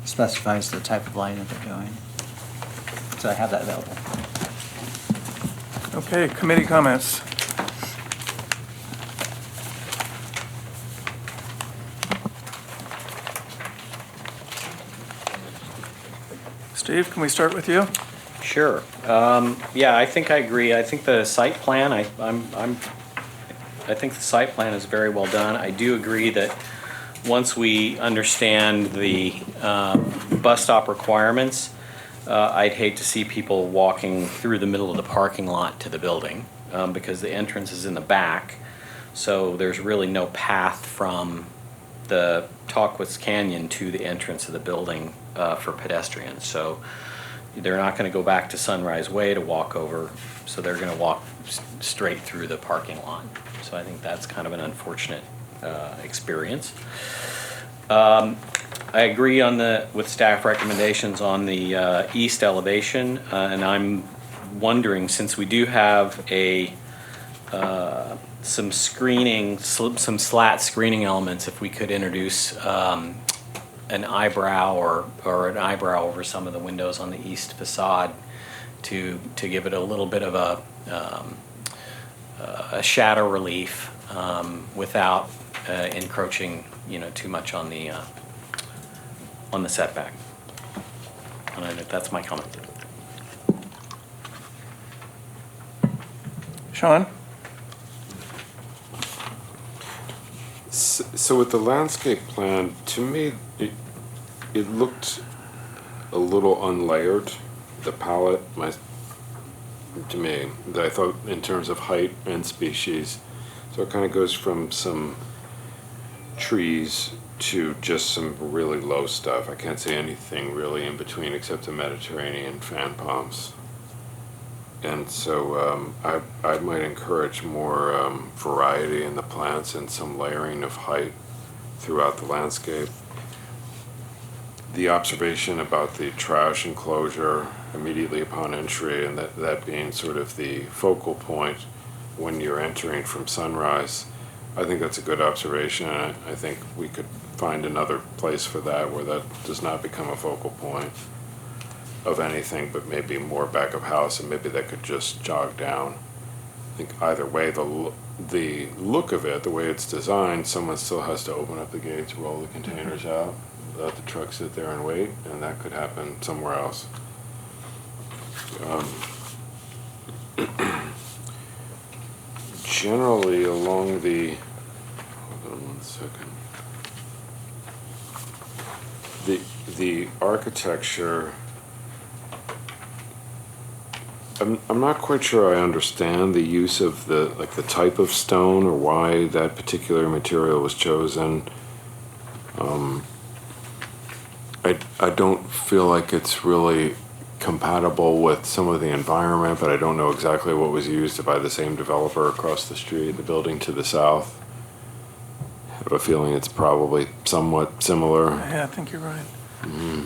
specifies the type of lighting that they're doing. So I have that available. Okay, committee comments. Steve, can we start with you? Sure. Yeah, I think I agree. I think the site plan, I think the site plan is very well done. I do agree that once we understand the bus stop requirements, I'd hate to see people walking through the middle of the parking lot to the building because the entrance is in the back. So there's really no path from the Talkwitz Canyon to the entrance of the building for pedestrians. So they're not going to go back to Sunrise Way to walk over, so they're going to walk straight through the parking lot. So I think that's kind of an unfortunate experience. I agree with staff recommendations on the east elevation, and I'm wondering, since we do have some screening, some slat screening elements, if we could introduce an eyebrow or an eyebrow over some of the windows on the east facade to give it a little bit of a shadow relief without encroaching, too much on the setback. And that's my comment. Sean? So with the landscape plan, to me, it looked a little unlayered, the palette, to me, that I thought in terms of height and species. So it kind of goes from some trees to just some really low stuff. I can't see anything really in between except the Mediterranean fan palms. And so I might encourage more variety in the plants and some layering of height throughout the landscape. The observation about the trash enclosure immediately upon entry and that being sort of the focal point when you're entering from Sunrise, I think that's a good observation. And I think we could find another place for that where that does not become a focal point of anything, but maybe more back of house, and maybe that could just jog down. I think either way, the look of it, the way it's designed, someone still has to open up the gates, roll the containers out, let the truck sit there and wait, and that could happen somewhere else. Generally along the, hold on 1 second. The architecture, I'm not quite sure I understand the use of the type of stone or why that particular material was chosen. I don't feel like it's really compatible with some of the environment, but I don't know exactly what was used by the same developer across the street, the building to the south. I have a feeling it's probably somewhat similar. Yeah, I think you're right. Mm-hmm.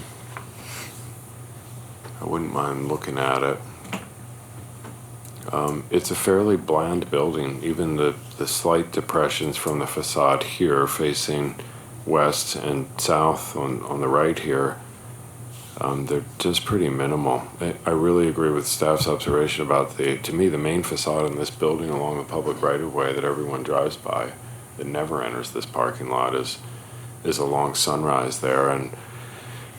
I wouldn't mind looking at it. It's a fairly bland building. Even the slight depressions from the facade here facing west and south on the right here, they're just pretty minimal. I really agree with staff's observation about to me, the main facade in this building along the public right-of-way that everyone drives by, that never enters this parking lot, is along Sunrise there, and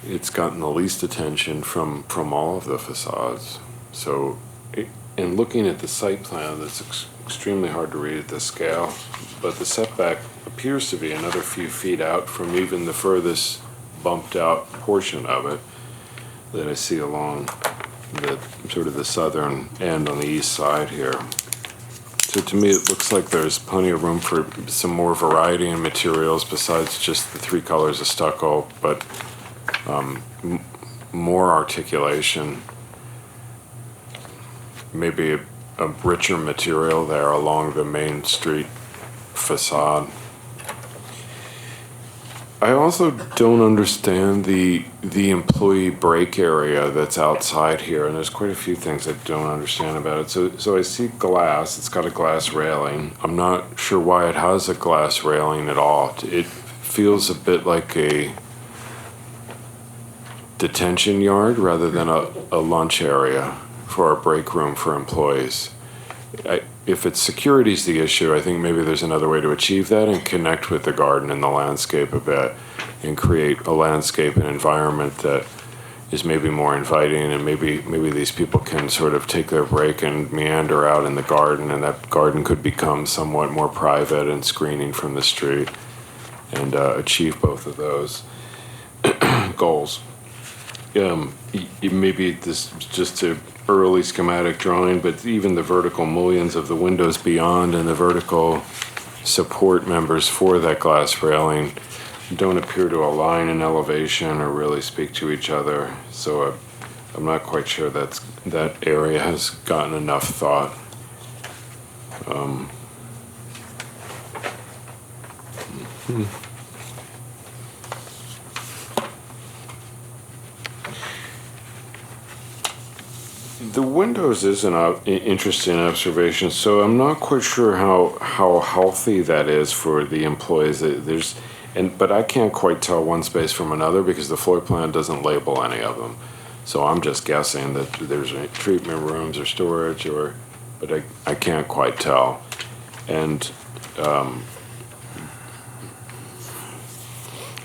it's gotten the least attention from all of the facades. So, in looking at the site plan, that's extremely hard to read at this scale, but the setback appears to be another few feet out from even the furthest bumped out portion of it that I see along the sort of the southern end on the east side here. So to me, it looks like there's plenty of room for some more variety in materials besides just the 3 colors of stucco, but more articulation, maybe a richer material there along the main street facade. I also don't understand the employee break area that's outside here, and there's quite a few things I don't understand about it. So I see glass, it's got a glass railing. I'm not sure why it has a glass railing at all. It feels a bit like a detention yard rather than a lunch area for a break room for employees. If it's security's the issue, I think maybe there's another way to achieve that and connect with the garden and the landscape a bit and create a landscape and environment that is maybe more inviting, and maybe these people can sort of take their break and meander out in the garden, and that garden could become somewhat more private and screening from the street, and achieve both of those goals. Maybe this is just a early schematic drawing, but even the vertical mullions of the windows beyond and the vertical support members for that glass railing don't appear to align in elevation or really speak to each other. So I'm not quite sure that area has gotten enough thought. The windows is an interesting observation, so I'm not quite sure how healthy that is for the employees. But I can't quite tell one space from another because the floor plan doesn't label any of them. So I'm just guessing that there's treatment rooms or storage, but I can't quite tell. And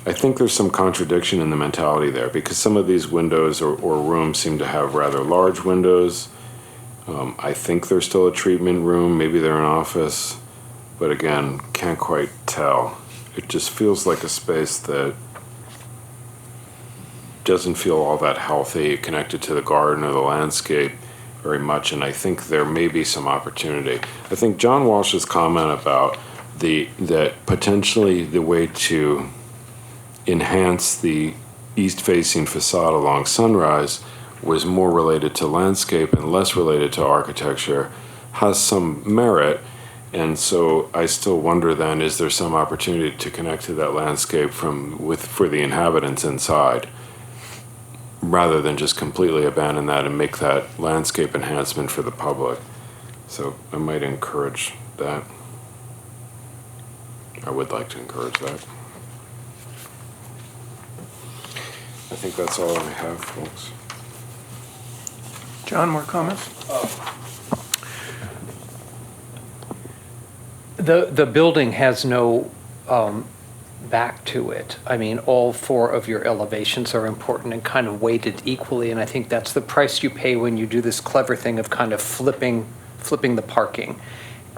I think there's some contradiction in the mentality there, because some of these windows or rooms seem to have rather large windows. I think they're still a treatment room, maybe they're an office, but again, can't quite tell. It just feels like a space that doesn't feel all that healthy, connected to the garden or the landscape very much, and I think there may be some opportunity. I think John Walsh's comment about that potentially the way to enhance the east-facing facade along Sunrise was more related to landscape and less related to architecture has some merit. And so I still wonder then, is there some opportunity to connect to that landscape for the inhabitants inside, rather than just completely abandon that and make that landscape enhancement for the public? So I might encourage that. I would like to encourage that. I think that's all I have, folks. John, more comments? The building has no back to it. I mean, all 4 of your elevations are important and kind of weighted equally, and I think that's the price you pay when you do this clever thing of kind of flipping the parking.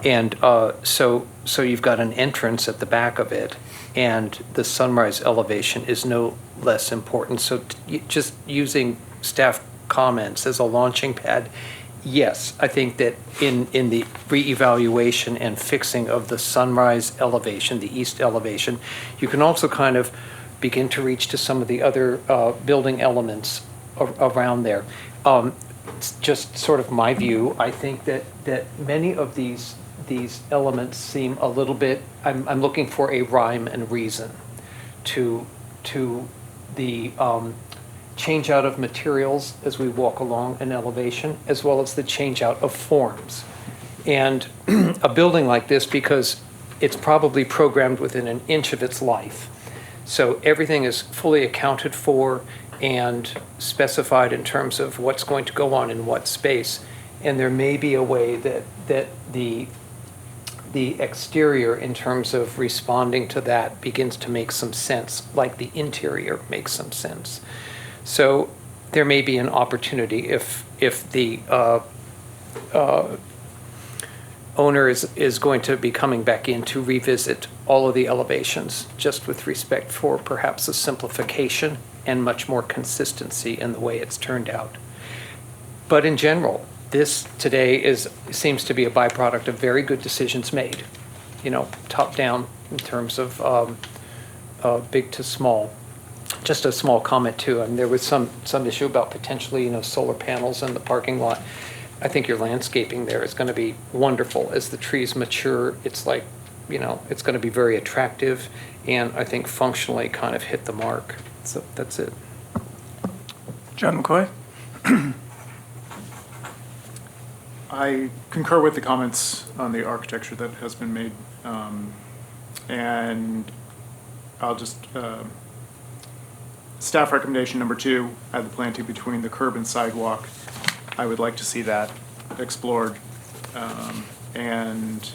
And so you've got an entrance at the back of it, and the Sunrise elevation is no less important. So just using staff comments as a launching pad, yes, I think that in the reevaluation and fixing of the Sunrise elevation, the east elevation, you can also kind of begin to reach to some of the other building elements around there. It's just sort of my view. I think that many of these elements seem a little bit, I'm looking for a rhyme and reason to the change out of materials as we walk along an elevation, as well as the change out of forms. And a building like this, because it's probably programmed within an inch of its life, so everything is fully accounted for, and specified in terms of what's going to go on in what space. And there may be a way that the exterior, in terms of responding to that, begins to make some sense, like the interior makes some sense. So there may be an opportunity if the owner is going to be coming back in to revisit all of the elevations, just with respect for perhaps a simplification and much more consistency in the way it's turned out. But in general, this today seems to be a byproduct of very good decisions made, top down in terms of big to small. Just a small comment too, there was some issue about potentially, solar panels in the parking lot. I think your landscaping there is going to be wonderful as the trees mature. It's like, it's going to be very attractive, and I think functionally kind of hit the mark. So that's it. John McCoy? I concur with the comments on the architecture that has been made. And I'll just, staff recommendation number 2, add the planting between the curb and sidewalk. I would like to see that explored. And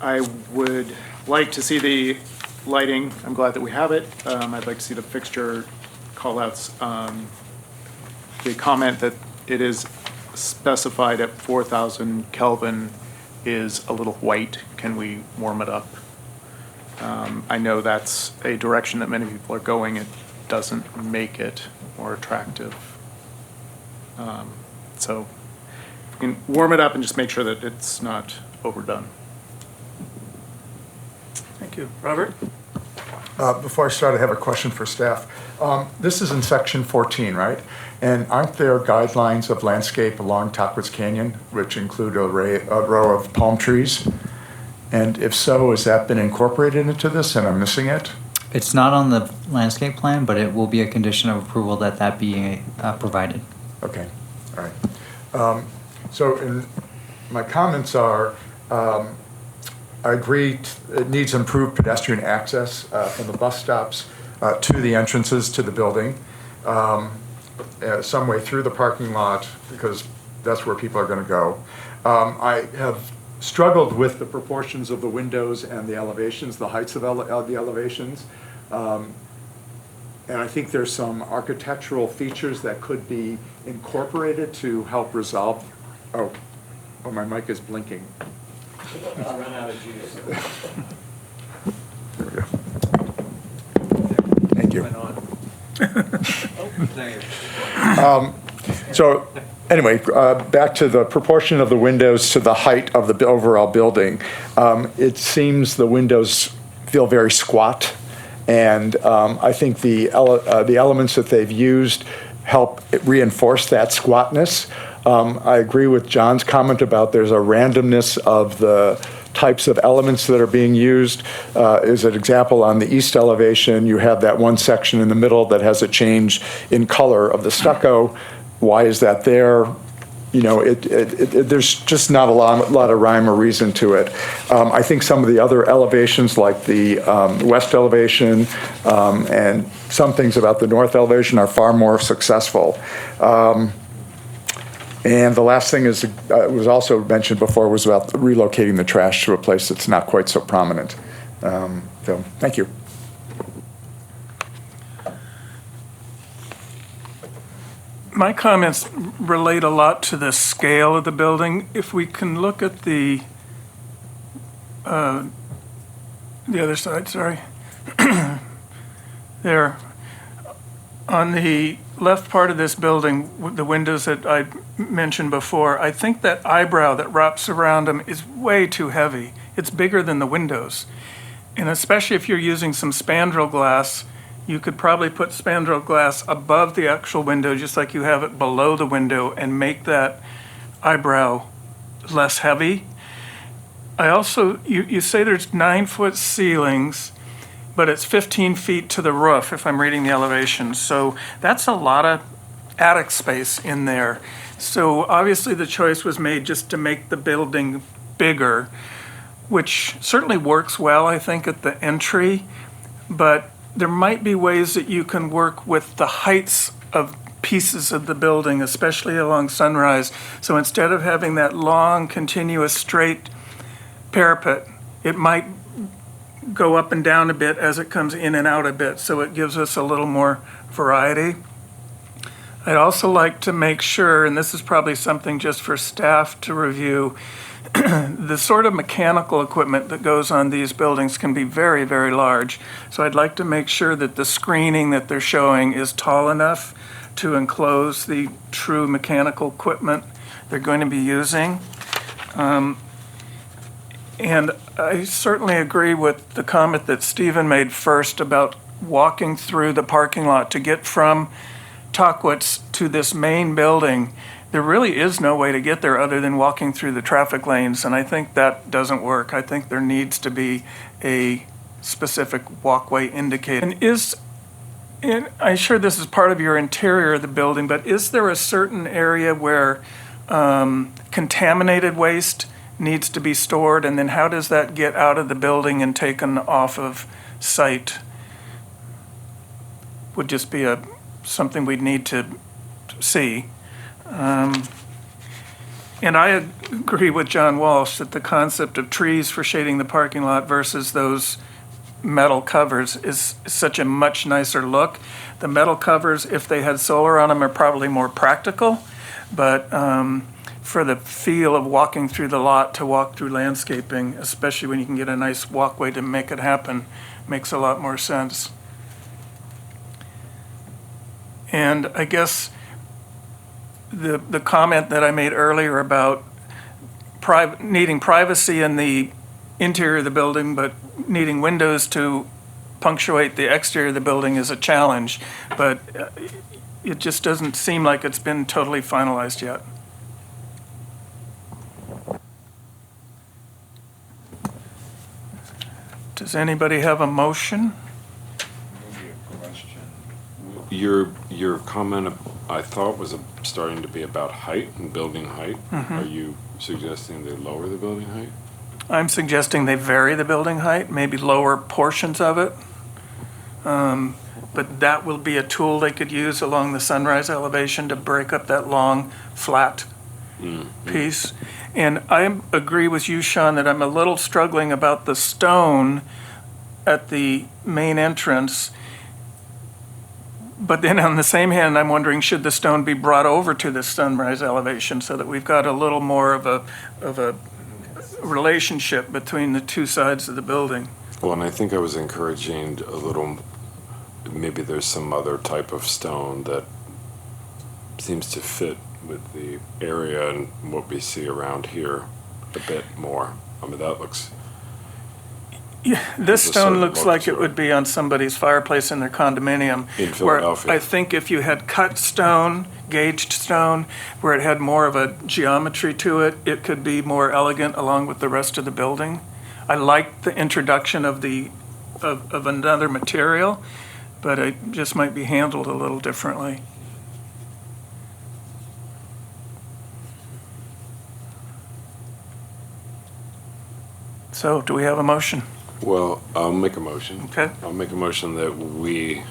I would like to see the lighting. I'm glad that we have it. I'd like to see the fixture callouts. The comment that it is specified at 4,000 Kelvin is a little white. Can we warm it up? I know that's a direction that many people are going. It doesn't make it more attractive. So if we can warm it up and just make sure that it's not overdone. Thank you. Robert? Before I start, I have a question for staff. This is in section 14, right? And aren't there guidelines of landscape along Tockwitz Canyon, which include a row of palm trees? And if so, has that been incorporated into this and I'm missing it? It's not on the landscape plan, but it will be a condition of approval that be provided. Okay, all right. So my comments are, I agree it needs improved pedestrian access from the bus stops to the entrances to the building, some way through the parking lot, because that's where people are going to go. I have struggled with the proportions of the windows and the elevations, the heights of the elevations. And I think there's some architectural features that could be incorporated to help resolve. Oh, my mic is blinking. I'll run out of juice. There we go. Thank you. So anyway, back to the proportion of the windows to the height of the overall building. It seems the windows feel very squat, and I think the elements that they've used help reinforce that squatness. I agree with John's comment about there's a randomness of the types of elements that are being used. As an example, on the east elevation, you have that one section in the middle that has a change in color of the stucco. Why is that there? There's just not a lot of rhyme or reason to it. I think some of the other elevations, like the west elevation and some things about the north elevation, are far more successful. And the last thing is, was also mentioned before, was about relocating the trash to a place that's not quite so prominent. So, thank you. My comments relate a lot to the scale of the building. If we can look at the other side, sorry. There. On the left part of this building, the windows that I mentioned before, I think that eyebrow that wraps around them is way too heavy. It's bigger than the windows. And especially if you're using some spandrel glass, you could probably put spandrel glass above the actual window, just like you have it below the window, and make that eyebrow less heavy. I also, you say there's 9-foot ceilings, but it's 15 feet to the roof, if I'm reading the elevations. So that's a lot of attic space in there. So obviously the choice was made just to make the building bigger, which certainly works well, I think, at the entry. But there might be ways that you can work with the heights of pieces of the building, especially along Sunrise. So instead of having that long, continuous, straight parapet, it might go up and down a bit as it comes in and out a bit, so it gives us a little more variety. I'd also like to make sure, and this is probably something just for staff to review, the sort of mechanical equipment that goes on these buildings can be very, very large. So I'd like to make sure that the screening that they're showing is tall enough to enclose the true mechanical equipment they're going to be using. And I certainly agree with the comment that Stephen made first about walking through the parking lot to get from Tockwitz to this main building. There really is no way to get there other than walking through the traffic lanes, and I think that doesn't work. I think there needs to be a specific walkway indicated. And I'm sure this is part of your interior of the building, but is there a certain area where contaminated waste needs to be stored, and then how does that get out of the building and taken off of site? Would just be something we'd need to see. And I agree with John Walsh that the concept of trees for shading the parking lot versus those metal covers is such a much nicer look. The metal covers, if they had solar on them, are probably more practical, but for the feel of walking through the lot to walk through landscaping, especially when you can get a nice walkway to make it happen, makes a lot more sense. And I guess the comment that I made earlier about needing privacy in the interior of the building, but needing windows to punctuate the exterior of the building is a challenge, but it just doesn't seem like it's been totally finalized yet. Does anybody have a motion? Your comment, I thought, was starting to be about height and building height. Are you suggesting they lower the building height? I'm suggesting they vary the building height, maybe lower portions of it. But that will be a tool they could use along the Sunrise elevation to break up that long, flat piece. And I agree with you, Sean, that I'm a little struggling about the stone at the main entrance. But then on the same hand, I'm wondering, should the stone be brought over to the Sunrise elevation so that we've got a little more of a relationship between the two sides of the building? Well, and I think I was encouraging a little, maybe there's some other type of stone that seems to fit with the area and what we see around here a bit more. I mean, that looks... Yeah, this There's a stone certain looks look like to it it. would be on somebody's fireplace in their condominium. In Where Philadelphia. I think if you had cut stone, gauged stone, where it had more of a geometry to it, it could be more elegant along with the rest of the building. I like the introduction of of another material, but it just might be handled a little differently. So, do we have a motion? Well, I'll make a motion. Okay. I'll make a motion that we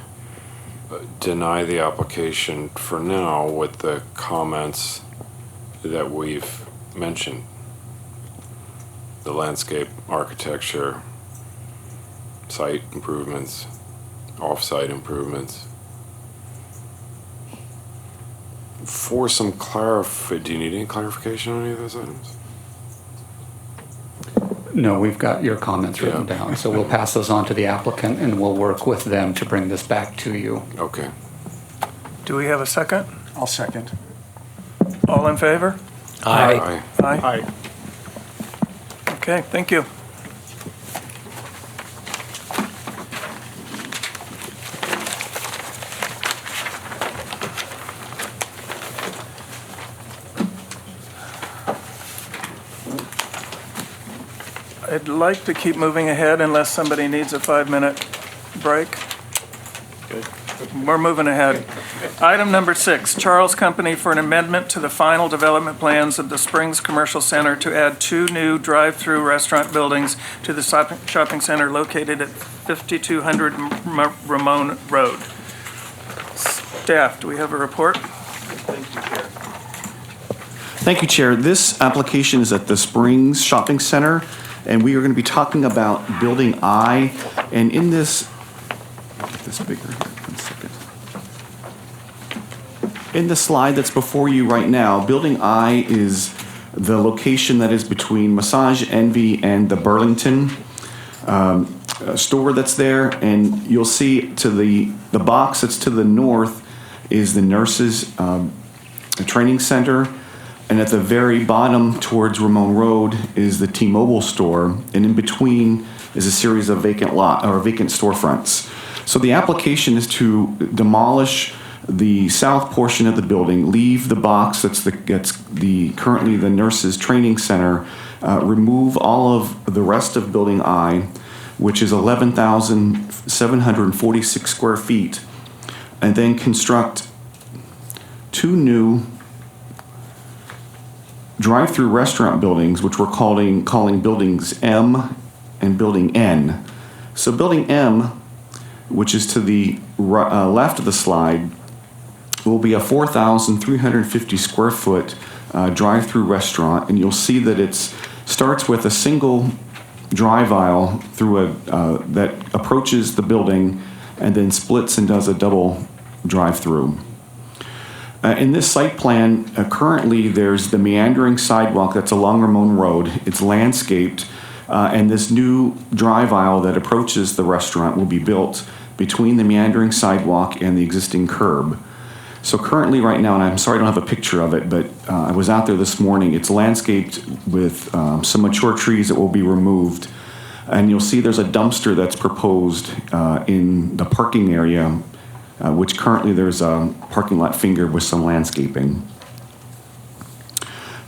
deny the application for now with the comments that we've mentioned. The landscape, architecture, site improvements, off-site improvements. For some do you need any clarification on any of those items? No, we've got your comments written Yeah. down, so we'll pass those on to the applicant and we'll work with them to bring this back to you. Okay. Do we have a second? I'll second. All in favor? Aye. Aye. Aye. Okay, thank you. I'd like to keep moving ahead unless somebody needs a 5-minute break. Good. we're moving ahead. Item number 6, Charles Company for an amendment to the final development plans of the Springs Commercial Center to add 2 new drive-through restaurant buildings to the shopping center located at 5200 Ramon Road. Staff, do we have a report? Thank you, Chair. This application is at the Springs Shopping Center, and we are going to be talking about Building I. And in this, get this bigger here, 1 second. In the slide that's before you right now, Building I is the location that is between Massage Envy and the Burlington store that's there. And you'll see to the box that's to the north is the nurses' training center. And at the very bottom towards Ramon Road is the T-Mobile store, and in between is a series of vacant storefronts. So the application is to demolish the south portion of the building, leave the box that's currently the nurses' training center, remove all of the rest of Building I, which is 11,746 square feet, and then construct 2 new drive-through restaurant buildings, which we're calling buildings M and building N. So building M, which is to the left of the slide, will be a 4,350 square foot drive-through restaurant, and you'll see that it starts with a single drive aisle through that approaches the building and then splits and does a double drive-through. In this site plan, currently there's the meandering sidewalk that's along Ramon Road. It's landscaped, and this new drive aisle that approaches the restaurant will be built between the meandering sidewalk and the existing curb. So currently right now, and I'm sorry I don't have a picture of it, but I was out there this morning, it's landscaped with some mature trees that will be removed. And you'll see there's a dumpster that's proposed in the parking area, which currently there's a parking lot finger with some landscaping.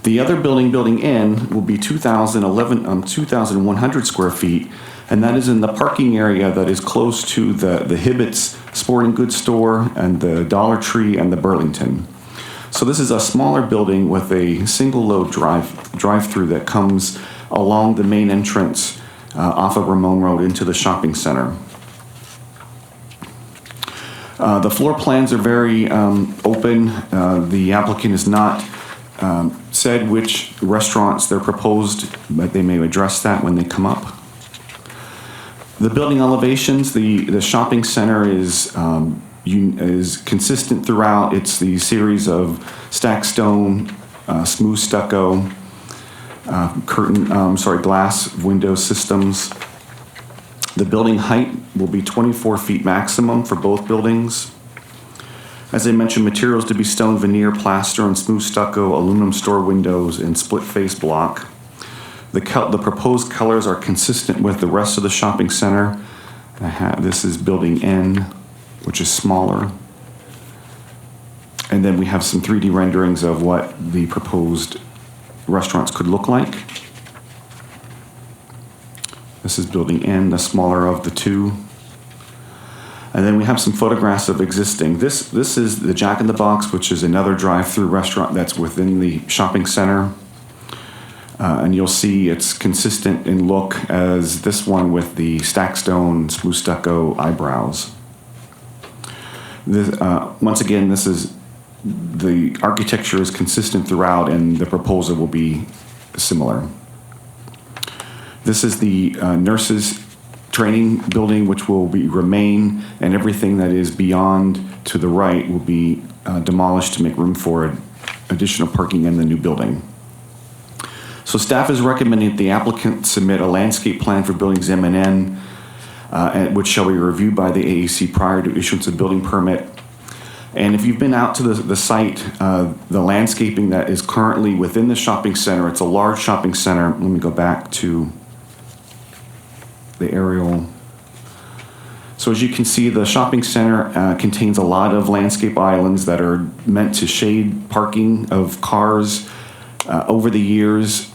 The other building, Building N, will be 2,100 square feet, and that is in the parking area that is close to the Hibbett's Sporting Goods store and the Dollar Tree and the Burlington. So this is a smaller building with a single load drive-through that comes along the main entrance off of Ramon Road into the shopping center. The floor plans are very open. The applicant has not said which restaurants they're proposed, but they may address that when they come up. The building elevations, the shopping center is consistent throughout. It's the series of stacked stone, smooth stucco, glass window systems. The building height will be 24 feet maximum for both buildings. As I mentioned, materials to be stone veneer, plaster, and smooth stucco, aluminum store windows, and split face block. The proposed colors are consistent with the rest of the shopping center. This is building N, which is smaller. And then we have some 3D renderings of what the proposed restaurants could look like. This is building N, the smaller of the two. And then we have some photographs of existing. This is the Jack in the Box, which is another drive-through restaurant that's within the shopping center. And you'll see it's consistent in look as this one with the stacked stone, smooth stucco eyebrows. Once again, the architecture is consistent throughout, and the proposal will be similar. This is the nurses' training building, which will remain, and everything that is beyond to the right will be demolished to make room for additional parking in the new building. So staff is recommending that the applicant submit a landscape plan for buildings M and N, which shall be reviewed by the AAC prior to issuance of building permit. And if you've been out to the site, the landscaping that is currently within the shopping center, it's a large shopping center. Let me go back to the aerial. So as you can see, the shopping center contains a lot of landscape islands that are meant to shade parking of cars. Over the years,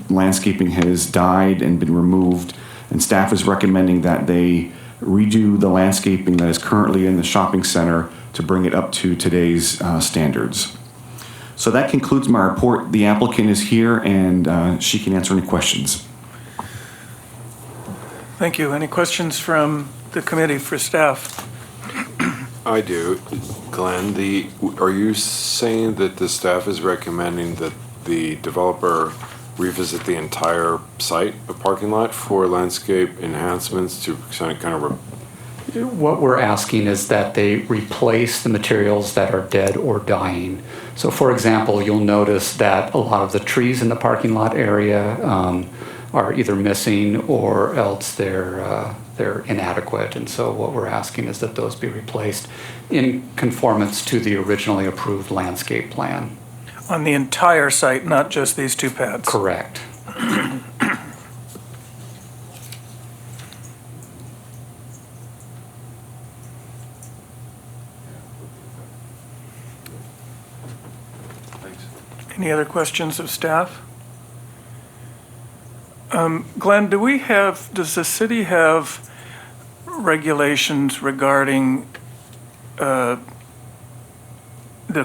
landscaping has died and been removed, and staff is recommending that they redo the landscaping that is currently in the shopping center to bring it up to today's standards. So that concludes my report. The applicant is here and she can answer any questions. Thank you. Any questions from the committee for staff? I do. Glenn, are you saying that the staff is recommending that the developer revisit the entire site, the parking lot, for landscape enhancements to kind of What we're asking is that they replace the materials that are dead or dying. So for example, you'll notice that a lot of the trees in the parking lot area are either missing or else they're inadequate. And so what we're asking is that those be replaced in conformance to the originally approved landscape plan. On the entire site, not just these two pads? Correct. Any other questions of staff? Glenn, does the city have regulations regarding the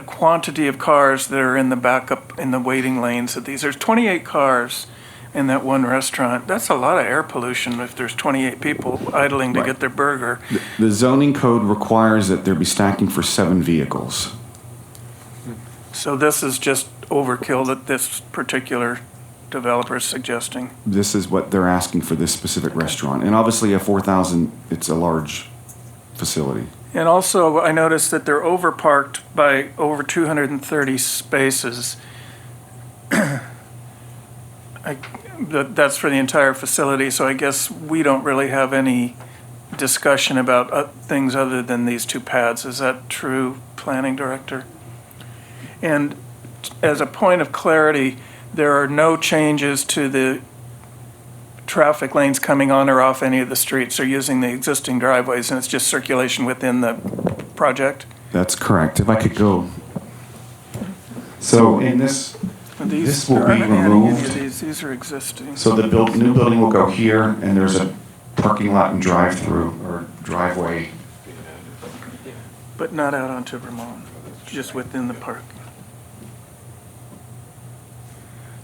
quantity of cars that are in the backup, in the waiting lanes of these? There's 28 cars in that one restaurant. That's a lot of air pollution if there's 28 people idling to get their burger. The zoning code requires that there be stacking for 7 vehicles. So this is just overkill that this particular developer is suggesting. This is what they're asking for this specific restaurant. And obviously at 4,000, it's a large facility. And also, I noticed that they're overparked by over 230 spaces. That's for the entire facility, so I guess we don't really have any discussion about things other than these two pads. Is that true, Planning Director? And as a point of clarity, there are no changes to the traffic lanes coming on or off any of the streets. They're using the existing driveways, and it's just circulation within the project? That's correct. If I could go. So in this will there be aren't any of removed. These are existing. So the new building will go here, and there's a parking lot and drive-through or driveway. But not out onto Vermont, just within the park.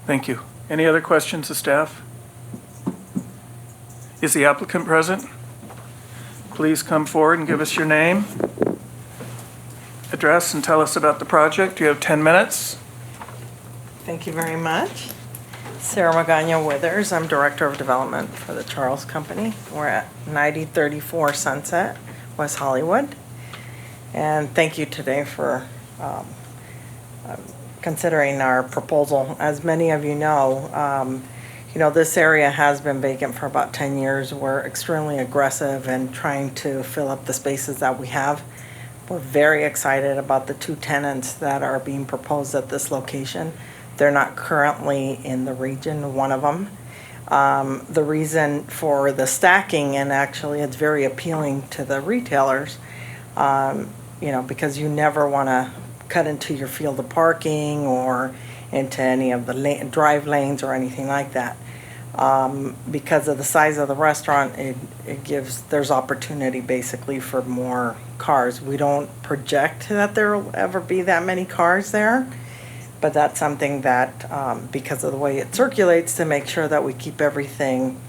Thank you. Any other questions of staff? Is the applicant present? Please come forward and give us your name, address, and tell us about the project. You have 10 minutes. Thank you very much. Sarah Magana Withers, I'm Director of Development for the Charles Company. We're at 9034 Sunset, West Hollywood. And thank you today for considering our proposal. As many of you know, this area has been vacant for about 10 years. We're extremely aggressive in trying to fill up the spaces that we have. We're very excited about the 2 tenants that are being proposed at this location. They're not currently in the region, one of them. The reason for the stacking, and actually it's very appealing to the retailers, because you never want to cut into your field of parking or into any of the drive lanes or anything like that. Because of the size of the restaurant, there's opportunity basically for more cars. We don't project that there will ever be that many cars there, but that's something that, because of the way it circulates, to make sure that we keep everything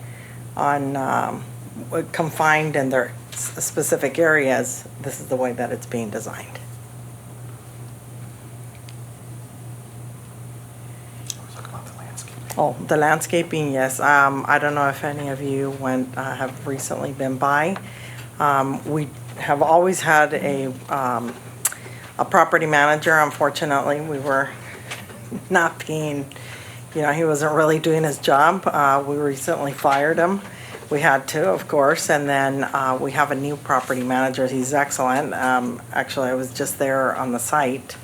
on confined in their specific areas, this is the way that it's being designed. Oh, the landscaping, yes. I don't know if any of you have recently been by. We have always had a property manager. Unfortunately, we were not being, he wasn't really doing his job. We recently fired him. We had to, of course, and then we have a new property manager. He's excellent. Actually, I was just there on the site,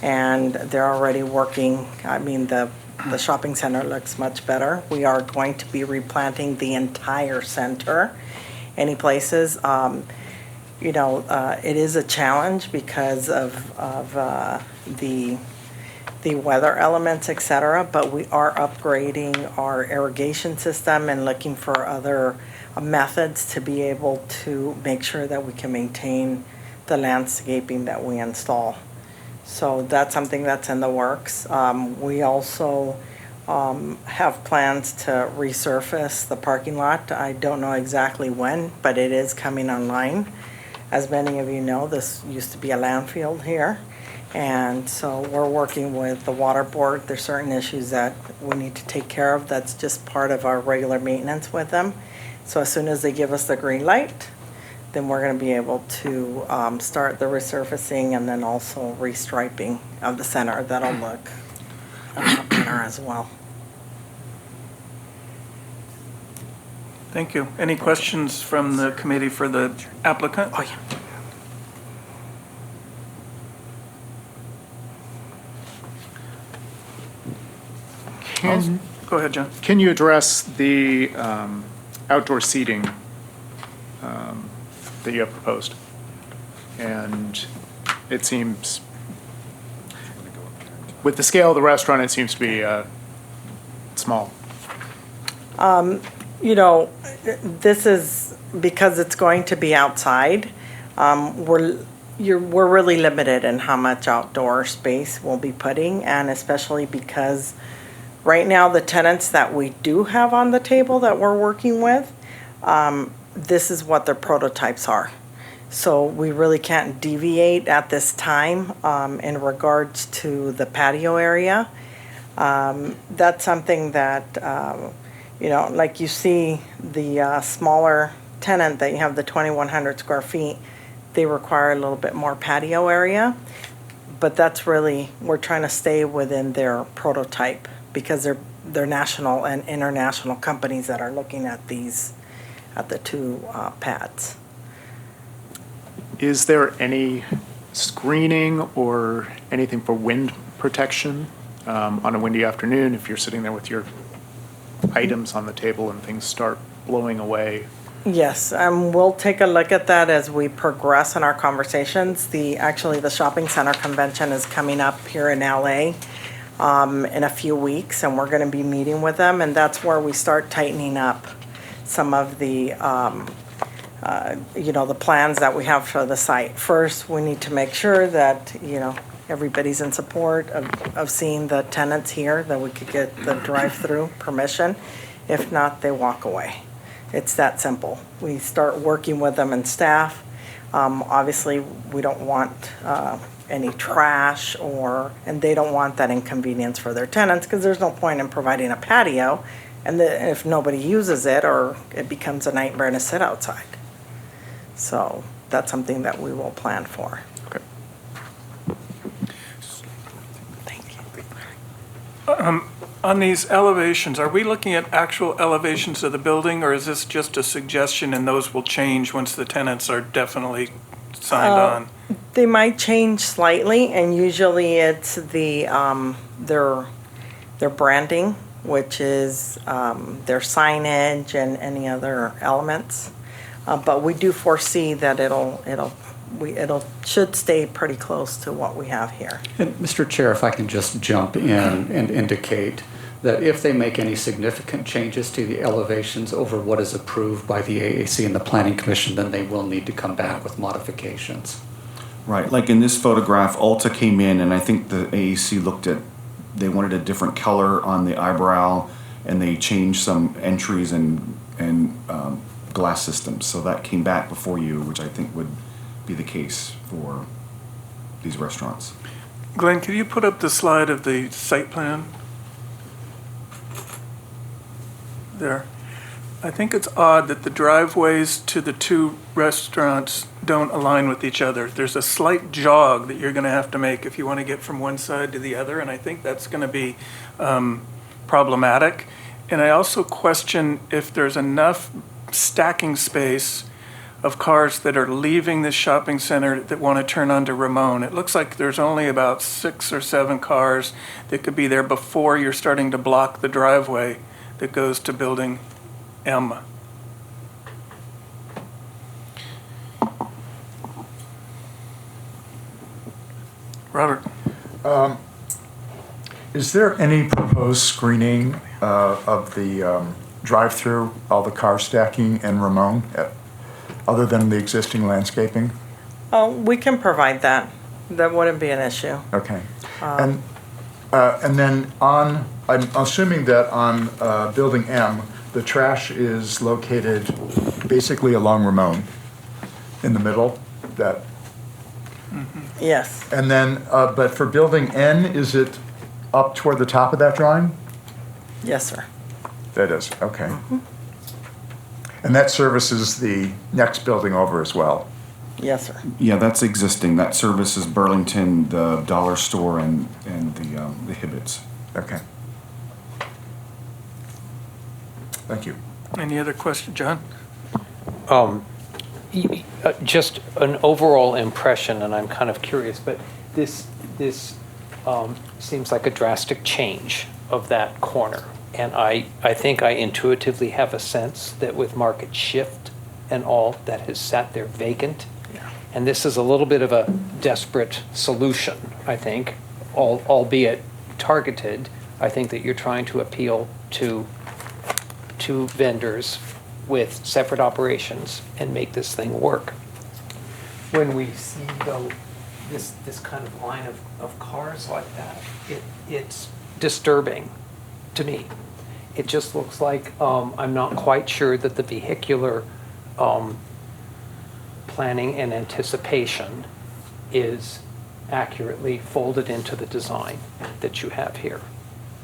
and they're already working. I mean, the shopping center looks much better. We are going to be replanting the entire center. Any places, it is a challenge because of the weather elements, et cetera, but we are upgrading our irrigation system and looking for other methods to be able to make sure that we can maintain the landscaping that we install. So that's something that's in the works. We also have plans to resurface the parking lot. I don't know exactly when, but it is coming online. As many of you know, this used to be a landfill here. And so we're working with the water board. There's certain issues that we need to take care of. That's just part of our regular maintenance with them. So as soon as they give us the green light, then we're going to be able to start the resurfacing and then also restriping of the center. That'll look better as well. Thank you. Any questions from the committee for the applicant? Oh, yeah. Go ahead, John. Can you address the outdoor seating that you have proposed? And it seems, with the scale of the restaurant, it seems to be small. You know, this is because it's going to be outside. We're really limited in how much outdoor space we'll be putting, and especially because right now the tenants that we do have on the table that we're working with, this is what their prototypes are. So we really can't deviate at this time in regards to the patio area. That's something that, you know, like you see the smaller tenant that you have the 2,100 square feet, they require a little bit more patio area. But that's really, we're trying to stay within their prototype because they're national and international companies that are looking at these, at the two pads. Is there any screening or anything for wind protection on a windy afternoon if you're sitting there with your items on the table and things start blowing away? Yes, we'll take a look at that as we progress in our conversations. Actually, the shopping center convention is coming up here in LA in a few weeks, and we're going to be meeting with them, and that's where we start tightening up some of the you know, the plans that we have for the site. First, we need to make sure that, you know, everybody's in support of seeing the tenants here, that we could get the drive-through permission. If not, they walk away. It's that simple. We start working with them and staff. Obviously, we don't want any trash and they don't want that inconvenience for their tenants because there's no point in providing a patio and if nobody uses it or it becomes a nightmare to sit outside. So that's something that we will plan for. Okay. Thank you. On these elevations, are we looking at actual elevations of the building, or is this just a suggestion and those will change once the tenants are definitely signed on? They might change slightly, and usually it's the their branding, which is their signage and any other elements. But we do foresee that it should stay pretty close to what we have here. And Mr. Chair, if I can just jump in and indicate that if they make any significant changes to the elevations over what is approved by the AAC and the Planning Commission, then they will need to come back with modifications. Right, like in this photograph, Alta came in and I think the AAC they wanted a different color on the eyebrow and they changed some entries and glass systems. So that came back before you, which I think would be the case for these restaurants. Glenn, can you put up the slide of the site plan? There. I think it's odd that the driveways to the two restaurants don't align with each other. There's a slight jog that you're going to have to make if you want to get from one side to the other, and I think that's going to be problematic. And I also question if there's enough stacking space of cars that are leaving the shopping center that want to turn onto Ramon. It looks like there's only about 6 or 7 cars that could be there before you're starting to block the driveway that goes to building M. Robert. Is there any proposed screening of the drive-through, all the car stacking in Ramon, other than the existing landscaping? Oh, we can provide that. That wouldn't be an issue. Okay. And then I'm assuming that on Building M, the trash is located basically along Ramon, in the middle, that, Yes, and then, but for Building N, is it up toward the top of that drawing? yes, sir. That is, okay. And that services the next building over as well? Yes, sir. Yeah, that's existing. That services Burlington, the dollar store, and the Hibbets. Okay. Thank you. Any other question, John? Just an overall impression, and I'm kind of curious, but this seems like a drastic change of that corner. And I think I intuitively have a sense that with market shift and all, that has sat there vacant. And this is a little bit of a desperate solution, I think, albeit targeted. I think that you're trying to appeal to vendors with separate operations and make this thing work. When we see though this kind of line of cars like that, it's disturbing to me. It just looks like I'm not quite sure that the vehicular planning and anticipation is accurately folded into the design that you have here.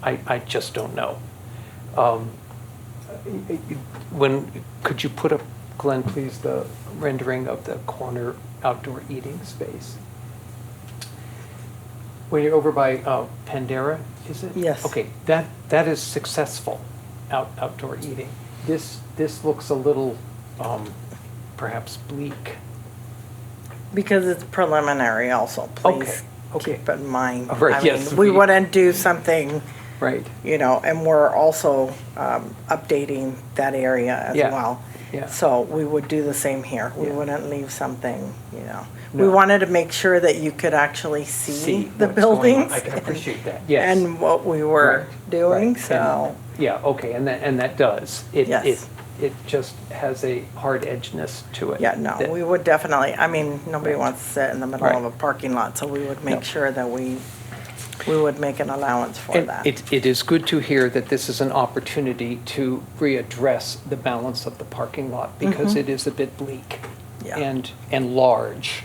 I just don't know. Could you put up, Glenn, please, the rendering of the corner outdoor eating space? When you're over by Pandera, is it? Yes. Okay, that is successful, outdoor eating. This looks a little perhaps bleak. Because it's preliminary also, please Okay. keep in mind. All right, I yes, mean, we we- wouldn't do something, Right. and we're also updating that area as Yeah, well. yeah. So we would do the same here. We Yeah. wouldn't leave something, No. We wanted to make sure that you could actually see the what's going on. buildings. I can appreciate that, yes. And what we were doing, Right. so, Yeah, okay, and that does. Yes. It just has a hard edgeness to it. yeah, no, that- we would definitely, I mean, nobody wants to sit in the middle Right. of a parking lot, so we would No. make sure that we would make an allowance for And that. it is good to hear that this is an opportunity to readdress the balance of the parking lot, because it is a bit bleak Yeah. and large.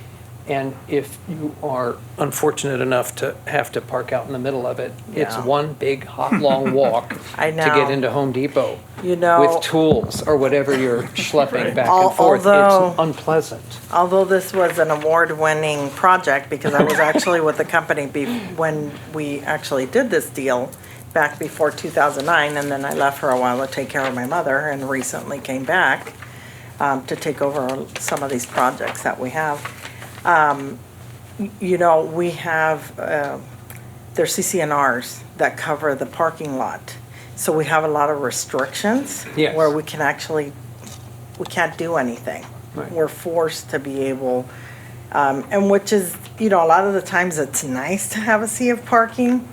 And if you are unfortunate enough to have to park out in the middle of it, it's Yeah. one big, hot, long walk I to get know. into Home Depot. You know- With tools or whatever you're schlepping back Al- and forth. although- It's unpleasant. Although this was an award-winning project, because I was actually with the company when we actually did this deal back before 2009, and then I left for a while to take care of my mother, and recently came back to take over some of these projects that we have. We have, there's CCNRs that cover the parking lot. So we have a lot of restrictions. Yes. Where we can't do anything. Right. We're forced to be able, and which is, a lot of the times it's nice to have a sea of parking.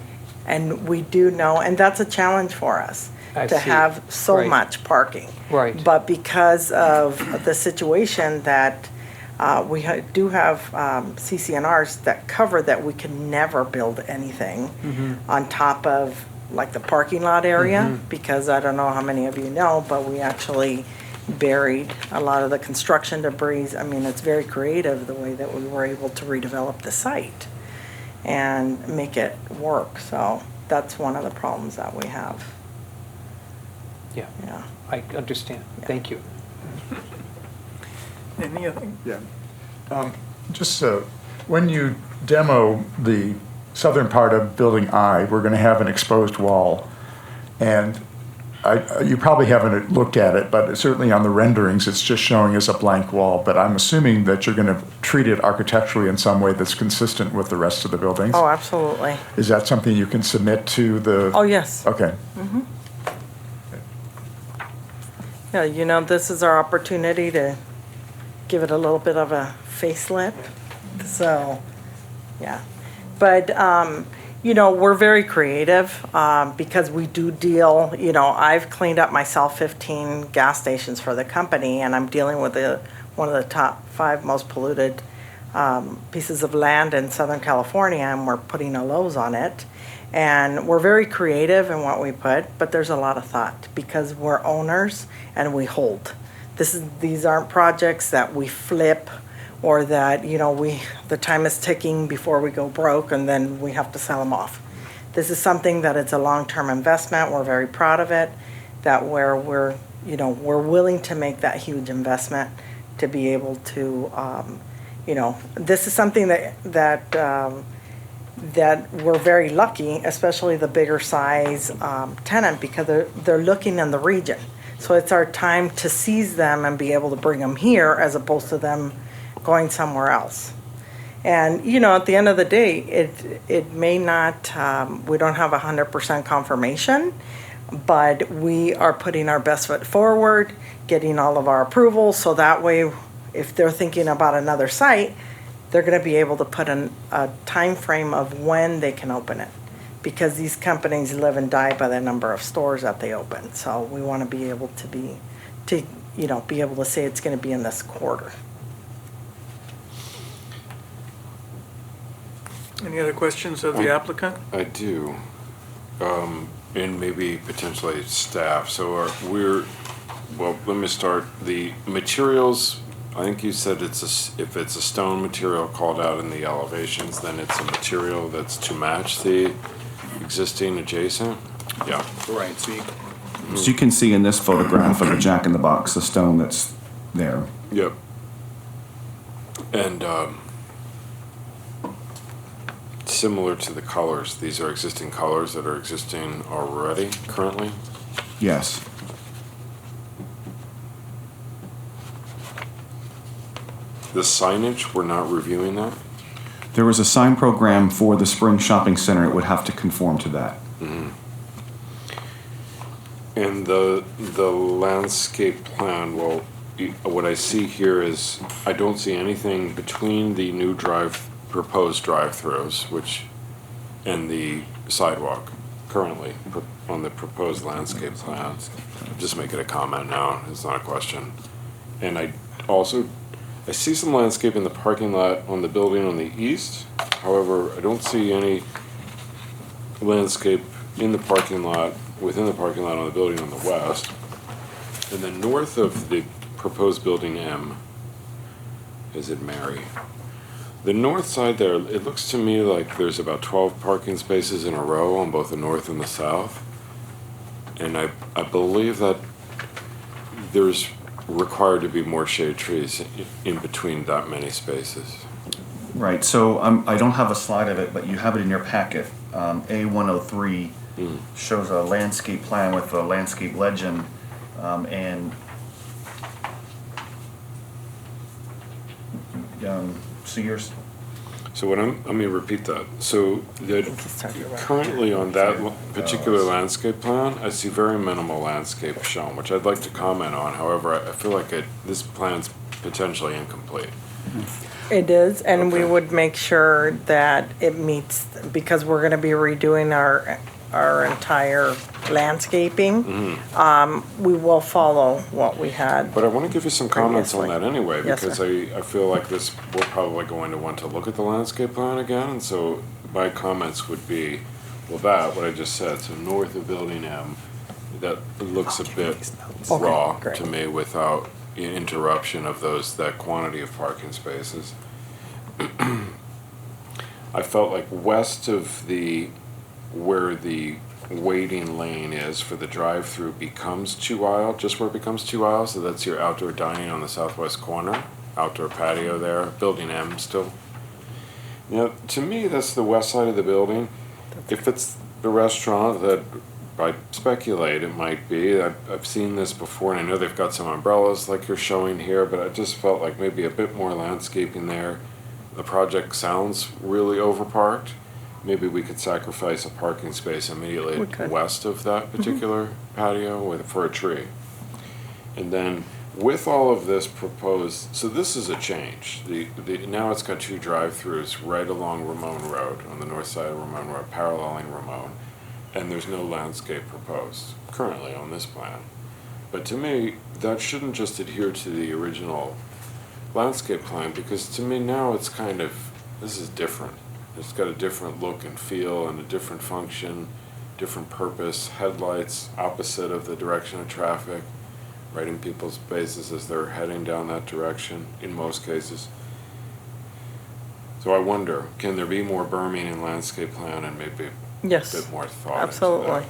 And we do know, and that's a challenge for us, I to see. have so Right. much parking. Right. But because of the situation that we do have CCNRs that cover that we can never build anything on top of like the parking lot area, because I don't know how many of you know, but we actually buried a lot of the construction debris. I mean, it's very creative the way that we were able to redevelop the site and make it work. So that's one of the problems that we have. Yeah, Yeah. I understand. Thank you. Any other? Yeah. Just when you demo the southern part of Building I, we're going to have an exposed wall. And you probably haven't looked at it, but certainly on the renderings, it's just showing as a blank wall. But I'm assuming that you're going to treat it architecturally in some way that's consistent with the rest of the buildings. Oh, absolutely. Is that something you can submit to the? Oh, yes. Okay. Yeah, this is our opportunity to give it a little bit of a facelift. So, yeah. But, We're very creative because we do deal, I've cleaned up myself 15 gas stations for the company, and I'm dealing with one of the top 5 most polluted pieces of land in Southern California, and we're putting a Lowe's on it. And we're very creative in what we put, but there's a lot of thought because we're owners and we hold. These aren't projects that we flip or that, the time is ticking before we go broke and then we have to sell them off. This is something that it's a long-term investment. We're very proud of it, that we're willing to make that huge investment to be able to, this is something that we're very lucky, especially the bigger size tenant, because they're looking in the region. So it's our time to seize them and be able to bring them here as opposed to them going somewhere else. And, at the end of the day, it may not, we don't have 100% confirmation, but we are putting our best foot forward, getting all of our approvals, so that way, if they're thinking about another site, they're going to be able to put a time frame of when they can open it, because these companies live and die by the number of stores that they open. So we want to be able to be able to say it's going to be in this quarter. Any other questions of the applicant? I do, and maybe potentially staff. So let me start. The materials, I think you said if it's a stone material called out in the elevations, then it's a material that's to match the existing adjacent? Yeah. Right, So you can see in this photograph of the Jack in the Box, the stone that's there. Yep. And similar to the colors, these are existing colors that are existing already currently? Yes. The signage, we're not reviewing that? There was a sign program for the Spring Shopping Center. It would have to conform to that. Mm-hmm. And the landscape plan, well, what I see here is, I don't see anything between the new proposed drive-throughs, and the sidewalk currently on the proposed landscape plan. Just make it a comment now, it's not a question. And I see some landscape in the parking lot on the building on the east. However, I don't see any landscape in the parking lot, within the parking lot on the building on the west. And then north of the proposed building M, is it Mary? The north side there, it looks to me like there's about 12 parking spaces in a row on both the north and the south. And I believe that there's required to be more shade trees in between that many spaces. Right, so I don't have a slide of it, but you have it in your packet. A103 shows a landscape plan with a landscape legend, and so yours. So let me repeat that. So currently on that particular landscape plan, I see very minimal landscape shown, which I'd like to comment on. However, I feel like this plan's potentially incomplete. It is, and we Okay. would make sure that it meets, because we're going to be redoing our entire landscaping. We will follow what we had. But I want to give you some comments on Previously. that anyway, Yes, because sir. I feel like we're probably going to want to look at the landscape plan again, and so my comments would be, what I just said, so north of building M, that looks a bit raw great. to me without interruption of that quantity of parking spaces. I felt like west of where the waiting lane is for the drive-through becomes 2-aisle, just where it becomes 2-aisle, so that's your outdoor dining on the southwest corner, outdoor patio there, building M still. Now, to me, that's the west side of the building. If it's the restaurant that I speculate it might be, I've seen this before, and I know they've got some umbrellas like you're showing here, but I just felt like maybe a bit more landscaping there. The project sounds really overparked. Maybe we could sacrifice a parking space immediately We could. west of that particular patio for a tree. And then with all of this proposed, so this is a change. Now it's got 2 drive-throughs right along Ramon Road, on the north side of Ramon Road, paralleling Ramon, and there's no landscape proposed currently on this plan. But to me, that shouldn't just adhere to the original landscape plan, because to me now it's kind of, this is different. It's got a different look and feel and a different function, different purpose, headlights opposite of the direction of traffic, right in people's faces as they're heading down that direction in most cases. So I wonder, can there be more berming in landscape plan and maybe a Yes, bit more thought into absolutely. that?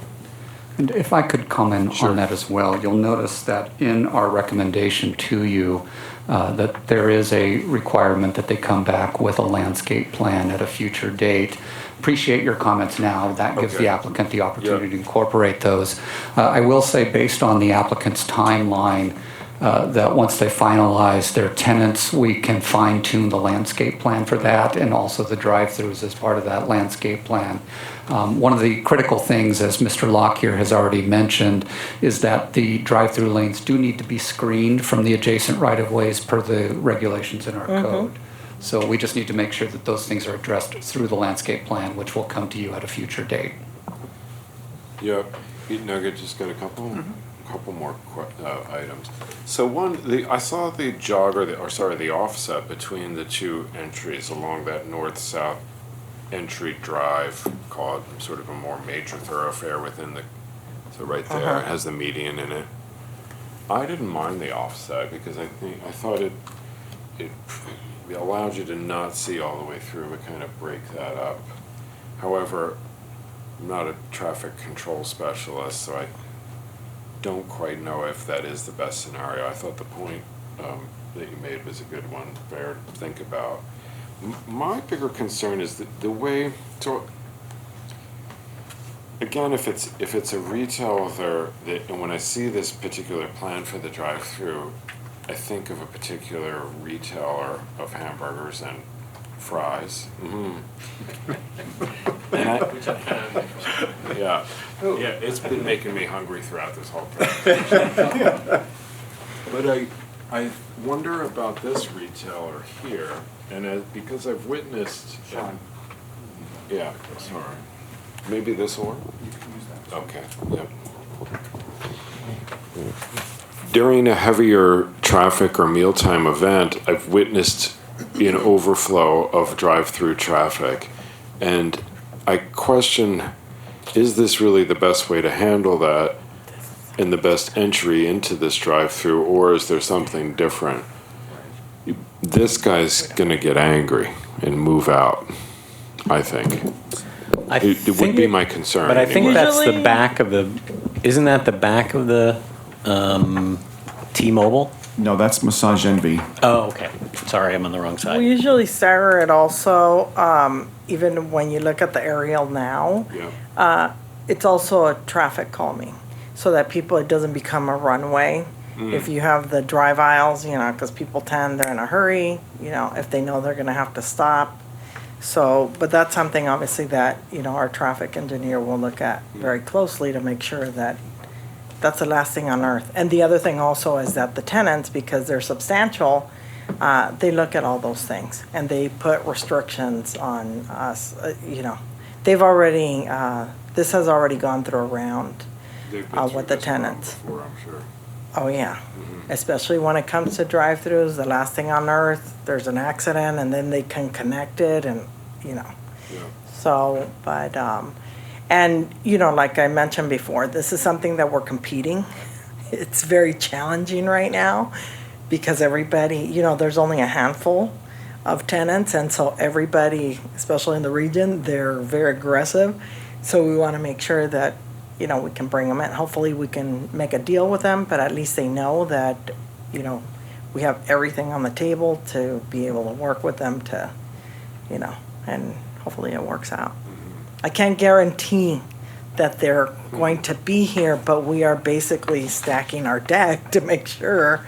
And if I could comment Sure. on that as well, you'll notice that in our recommendation to you, that there is a requirement that they come back with a landscape plan at a future date. Appreciate your comments now. That gives the Okay. applicant the opportunity to incorporate those. I will say, based on the applicant's timeline, that once they finalize their tenants, we can fine tune the landscape plan for that and also the drive-throughs as part of that landscape plan. One of the critical things, as Mr. Locke here has already mentioned, is that the drive-through lanes do need to be screened from the adjacent right-of-ways per the regulations in our code. So we just need to make sure that those things are addressed through the landscape plan, which will come to you at a future date. Yep. Nugget just got a couple more items. So one, I saw the jogger, the offset between the 2 entries along that north-south entry drive, call it sort of a more major thoroughfare within the, so right there, it has the median in it. I didn't mind the offset because I thought it allowed you to not see all the way through, but kind of break that up. However, I'm not a traffic control specialist, so I don't quite know if that is the best scenario. I thought the point that you made was a good one, fair to think about. My bigger concern is that the way, so again, if it's a retail there, and when I see this particular plan for the drive-through, I think of a particular retailer of hamburgers and fries. Yeah, it's been making me hungry throughout this whole presentation. But I wonder about this retailer here, and because I've witnessed. Yeah, sorry. Maybe this one? You can use that. Okay, yep. During a heavier traffic or mealtime event, I've witnessed an overflow of drive-through traffic. And I question, is this really the best way to handle that and the best entry into this drive-through, or is there something different? This guy's gonna get angry and move out, I think. It would be my concern. But I think anyway. that's the Usually- back of the, isn't that the back of the T-Mobile? No, that's Massage Envy. Oh, okay. Sorry, I'm on the wrong We side. usually stagger it also, even when you look at the aerial now, Yeah. it's also a traffic calming, so that it doesn't become a runway. If you have the drive aisles, because people they're in a hurry, if they know they're gonna have to stop. So, but that's something obviously that, our traffic engineer will look at very closely to make sure that that's the last thing on earth. And the other thing also is that the tenants, because they're substantial, they look at all those things and they put restrictions on us, They've already, this has already gone through a round. They've been through with the this problem tenants. before, I'm sure. Oh, yeah. Especially when it comes to drive-throughs, the last thing on earth, there's an accident and then they can connect it and, Yeah. So, but, and, like I mentioned before, this is something that we're competing. It's very challenging right now because everybody, there's only a handful of tenants. And so everybody, especially in the region, they're very aggressive. So we want to make sure that, we can bring them in. Hopefully we can make a deal with them, but at least they know that, we have everything on the table to be able to work with them to, and hopefully it works out. I can't guarantee that they're going to be here, but we are basically stacking our deck to make sure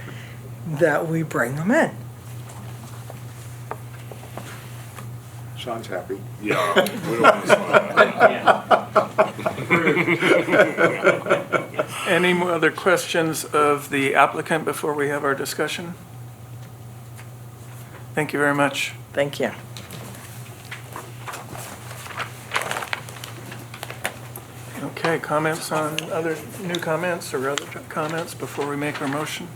that we bring them in. Sean's happy. Yeah. We don't want to slow that. Any more other questions of the applicant before we have our discussion? Thank you very much. Thank you. Okay, comments on new comments or other comments before we make our motion?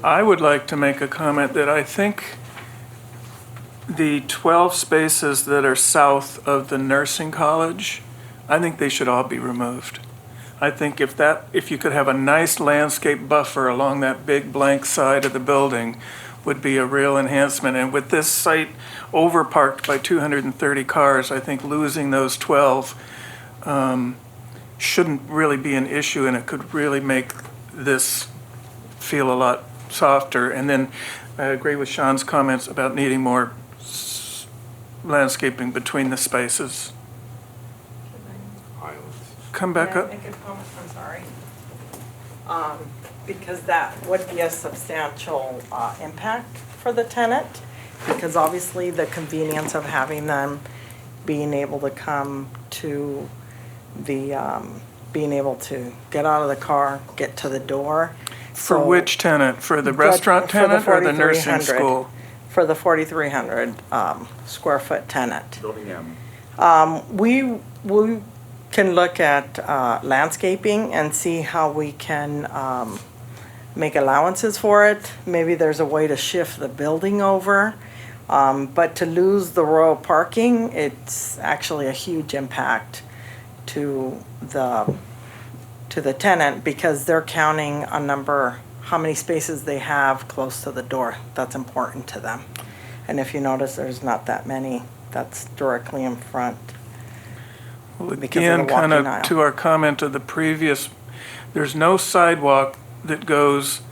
I would like to make a comment that I think the 12 spaces that are south of the nursing college, I think they should all be removed. I think if you could have a nice landscape buffer along that big blank side of the building would be a real enhancement. And with this site overparked by 230 cars, I think losing those 12 shouldn't really be an issue, and it could really make this feel a lot softer. And then I agree with Sean's comments about needing more landscaping between the spaces. Islands. Come back up. Make a comment? I'm sorry. Because that would be a substantial impact for the tenant, because obviously the convenience of having them being able to come to the, being able to get out of the car, get to the door. For So- which tenant? For the restaurant For the tenant or the nursing 4,300. school? For the 4,300 square foot tenant. Building M. We can look at landscaping and see how we can make allowances for it. Maybe there's a way to shift the building over. But to lose the row parking, it's actually a huge impact to the tenant, because they're counting a number, how many spaces they have close to the door. That's important to them. And if you notice, there's not that many that's directly in front. Well, because of again, the kind walking of aisle. to our comment of the previous, there's no sidewalk that goes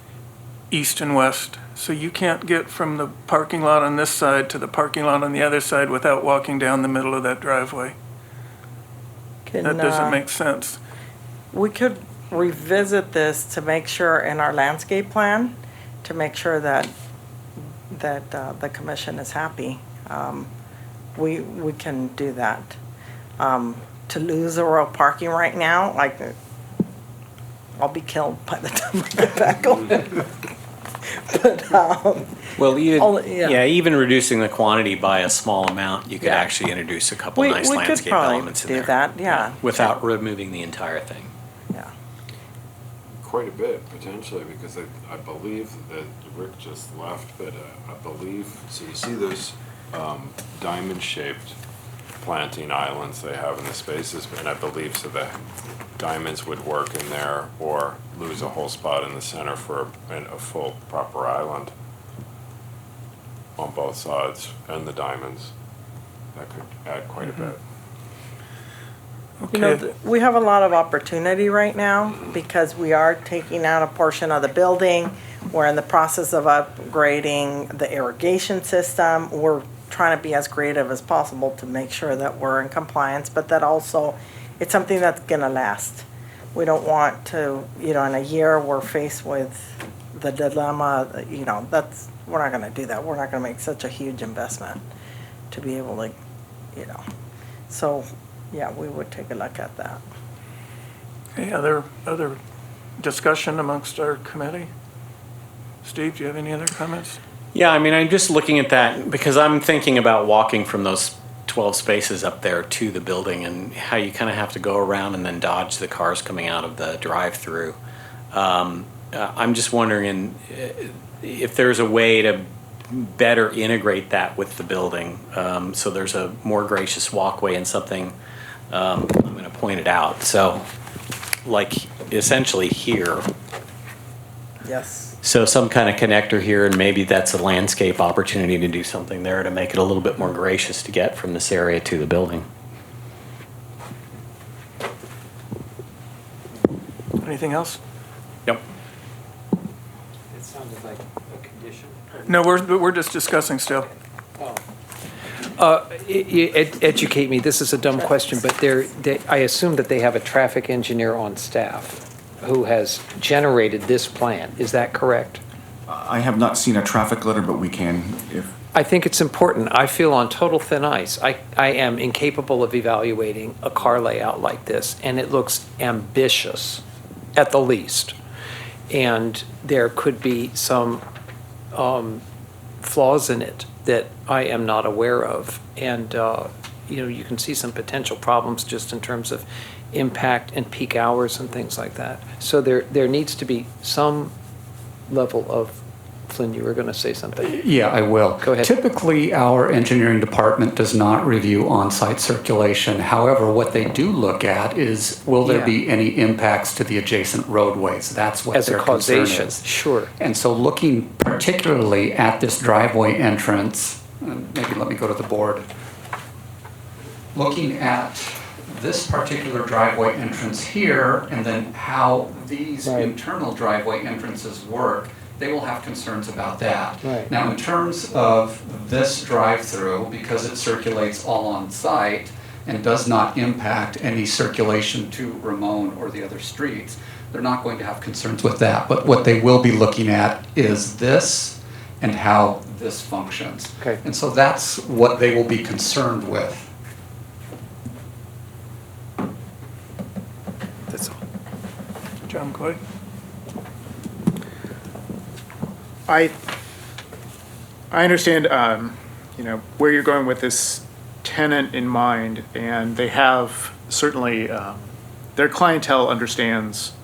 east and west. So you can't get from the parking lot on this side to the parking lot on the other side without walking down the middle of that driveway. Can, That doesn't make sense. We could revisit this to make sure in our landscape plan, to make sure that the commission is happy. We can do that. To lose a row of parking right now, like, I'll be killed by the time I get back home. But, Well, yeah. yeah, even reducing the quantity by a small amount, you could Yeah. actually introduce a couple we nice could landscape probably elements in do there. that, yeah. Without removing the entire thing. Yeah. Quite a bit, potentially, because I believe that Rick just left, but I believe, so you see those diamond-shaped planting islands they have in the spaces, and I believe so the diamonds would work in there, or lose a whole spot in the center for a full proper island on both sides, and the diamonds. That could add quite a bit. You know, Okay. we have a lot of opportunity right now because we are taking out a portion of the building. We're in the process of upgrading the irrigation system. We're trying to be as creative as possible to make sure that we're in compliance, but that also, it's something that's gonna last. We don't want to, in a year, we're faced with the dilemma, we're not gonna do that. We're not gonna make such a huge investment to be able to, so, yeah, we would take a look at that. Okay, other discussion amongst our committee? Steve, do you have any other comments? Yeah, I mean, I'm just looking at that because I'm thinking about walking from those 12 spaces up there to the building and how you kind of have to go around and then dodge the cars coming out of the drive-through. I'm just wondering if there's a way to better integrate that with the building, so there's a more gracious walkway and something. I'm going to point it out. So, like essentially here. Yes. So some kind of connector here, and maybe that's a landscape opportunity to do something there to make it a little bit more gracious to get from this area to the building. Anything else? Yep. It sounded like a condition. No, we're just discussing still. Educate me, this is a dumb question, but I assume that they have a traffic engineer on staff who has generated this plan. Is that correct? I have not seen a traffic letter, but we can, I think it's important. I feel on total thin ice. I am incapable of evaluating a car layout like this, and it looks ambitious at the least. And there could be some flaws in it that I am not aware of. And, you can see some potential problems just in terms of impact and peak hours and things like that. So there needs to be some level of, Flynn, you were going to say something. Yeah, I will. Go ahead. Typically, our engineering department does not review on-site circulation. However, what they do look at is, will there Yeah. be any impacts to the adjacent roadways? That's what As a their concern causation, is. sure. And so looking particularly at this driveway entrance, maybe let me go to the board. Looking at this particular driveway entrance here, and then how these Right. internal driveway entrances work, they will have concerns about that. Right. Now, in terms of this drive-through, because it circulates all on site and does not impact any circulation to Ramon or the other streets, they're not going to have concerns with that. But what they will be looking at is this and how this functions. Okay. And so that's what they will be concerned with. That's all. John Clay? I understand, where you're going with this tenant in mind, and they have certainly, their clientele understands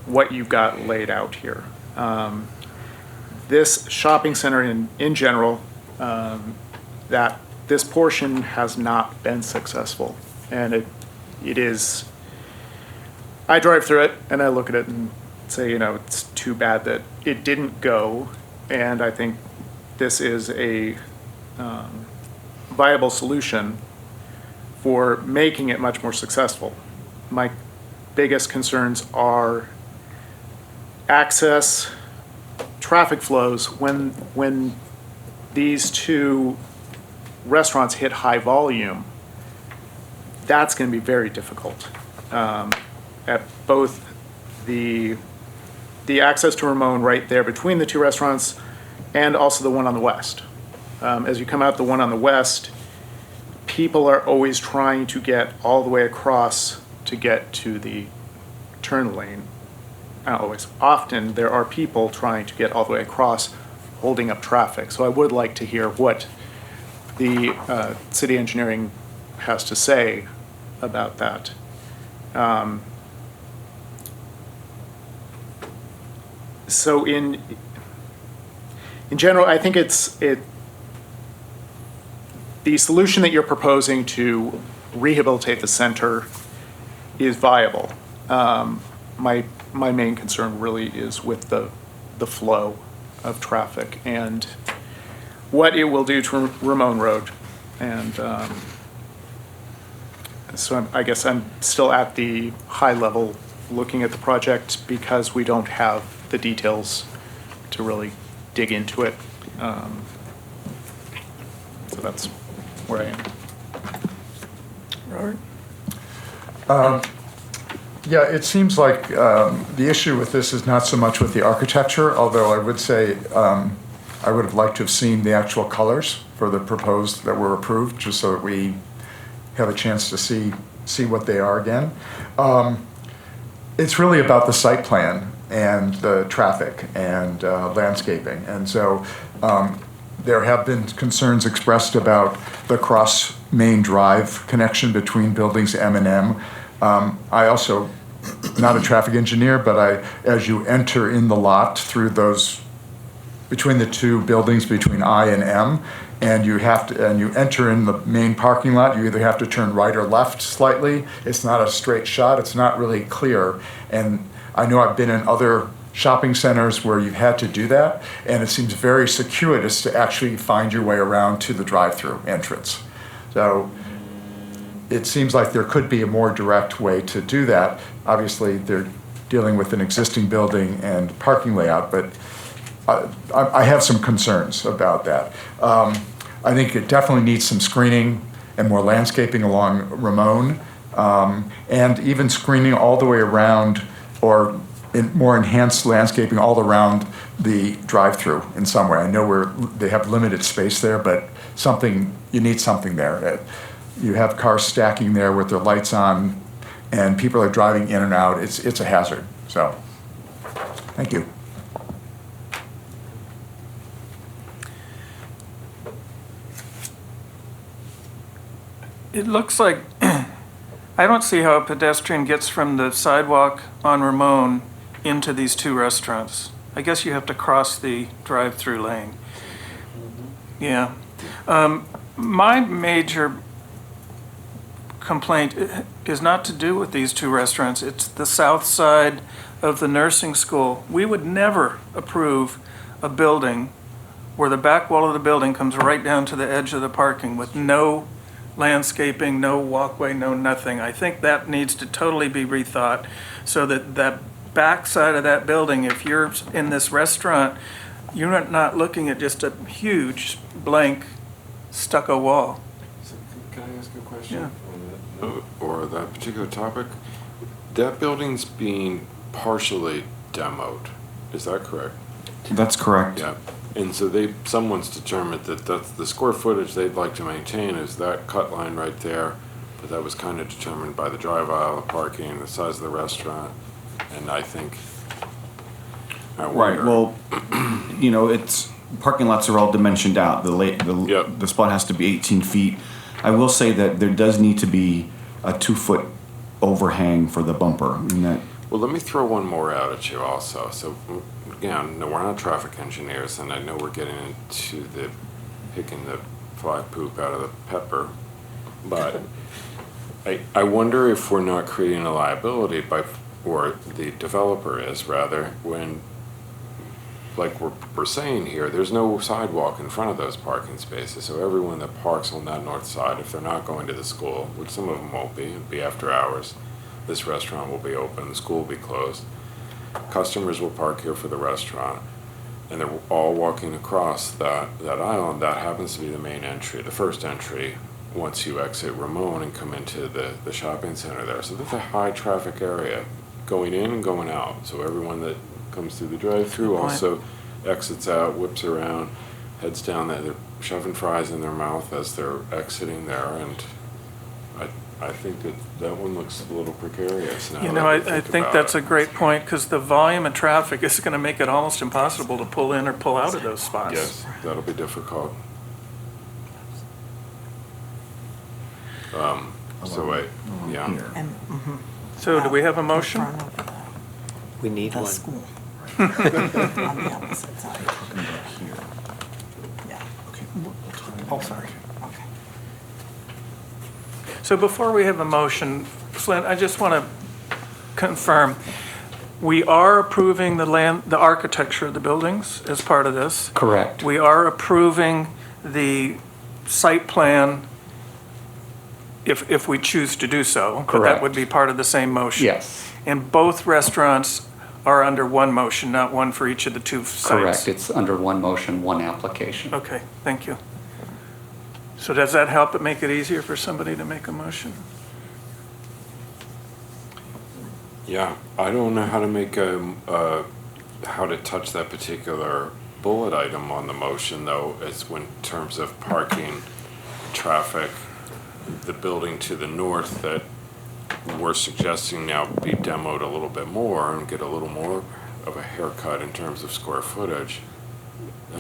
what you've got laid out here. This shopping center in general, that this portion has not been successful, and it is, I drive through it and I look at it and say, it's too bad that it didn't go, and I think this is a viable solution for making it much more successful. My biggest concerns are access, traffic flows. When these two restaurants hit high volume, that's going to be very difficult at both the access to Ramon right there between the two restaurants and also the one on the west. As you come out the one on the west, people are always trying to get all the way across to get to the turn lane. Not always. Often there are people trying to get all the way across, holding up traffic. So I would like to hear what the city engineering has to say about that. So in general, I think the solution that you're proposing to rehabilitate the center is viable. My main concern really is with the flow of traffic and what it will do to Ramon Road. And so I guess I'm still at the high level looking at the project because we don't have the details to really dig into it. So that's where I am. Robert? Yeah, it seems like the issue with this is not so much with the architecture, although I would say I would have liked to have seen the actual colors for the proposed that were approved, just so that we have a chance to see what they are again. It's really about the site plan and the traffic and landscaping. And so there have been concerns expressed about the cross main drive connection between buildings M and M. I also, not a traffic engineer, but as you enter in the lot through those, between the two buildings, between I and M, and you enter in the main parking lot, you either have to turn right or left slightly. It's not a straight shot. It's not really clear. And I know I've been in other shopping centers where you've had to do that, and it seems very circuitous to actually find your way around to the drive-through entrance. So it seems like there could be a more direct way to do that. Obviously, they're dealing with an existing building and parking layout, but I have some concerns about that. I think it definitely needs some screening and more landscaping along Ramon, and even screening all the way around, or more enhanced landscaping all around the drive-through in some way. I know they have limited space there, but you need something there. You have cars stacking there with their lights on, and people are driving in and out. It's a hazard. So, thank you. It looks like, I don't see how a pedestrian gets from the sidewalk on Ramon into these two restaurants. I guess you have to cross the drive-through lane. Yeah. My major complaint is not to do with these two restaurants. It's the south side of the nursing school. We would never approve a building where the back wall of the building comes right down to the edge of the parking with no landscaping, no walkway, no nothing. I think that needs to totally be rethought so that that back side of that building, if you're in this restaurant, you're not looking at just a huge blank stucco wall. So can I ask a question Yeah. on that, or that particular topic? That building's being partially demoed, is that correct? That's correct. Yeah, and so someone's determined that that's the square footage they'd like to maintain is that cut line right there, but that was kind of determined by the drive aisle, the parking, the size of the restaurant, and I think. Right, well, it's, parking lots are all dimensioned out. Yep. The spot has to be 18 feet. I will say that there does need to be a 2-foot overhang for the bumper, and that. Well, let me throw one more out at you also. So, again, no, we're not traffic engineers, and I know we're getting into the picking the fly poop out of the pepper, but I wonder if we're not creating a liability or the developer is rather, when, like we're saying here, there's no sidewalk in front of those parking spaces, so everyone that parks on that north side, if they're not going to the school, which some of them won't be, it'll be after hours, this restaurant will be open, the school will be closed. Customers will park here for the restaurant, and they're all walking across that island. That happens to be the main entry, the first entry, once you exit Ramon and come into the shopping center there. So that's a high traffic area, going in and going out. So everyone that comes through the drive-through Good point. also exits out, whips around, heads down there. They're shoving fries in their mouth as they're exiting there, and I think that one looks a little precarious now. You know, I think that's a great point, because the volume of traffic is going to make it almost impossible to pull in or pull out of those spots. Yes, that'll be difficult. Yeah. And, So do we have a in motion? front of We need the one. school. On the opposite side. Yeah. Oh, sorry. Okay. So before we have a motion, Flint, I just want to confirm, we are approving the architecture of the buildings as part of this. Correct. We are approving the site plan if we choose to do so. But that Correct. would be part of the same motion. Yes, And both restaurants are under one motion, not one for each of the two sites. correct. It's under one motion, one application. Okay, thank you. So does that help it make it easier for somebody to make a motion? Yeah, I don't know how to make how to touch that particular bullet item on the motion, though, as when, in terms of parking, traffic, the building to the north that we're suggesting now be demoed a little bit more and get a little more of a haircut in terms of square footage.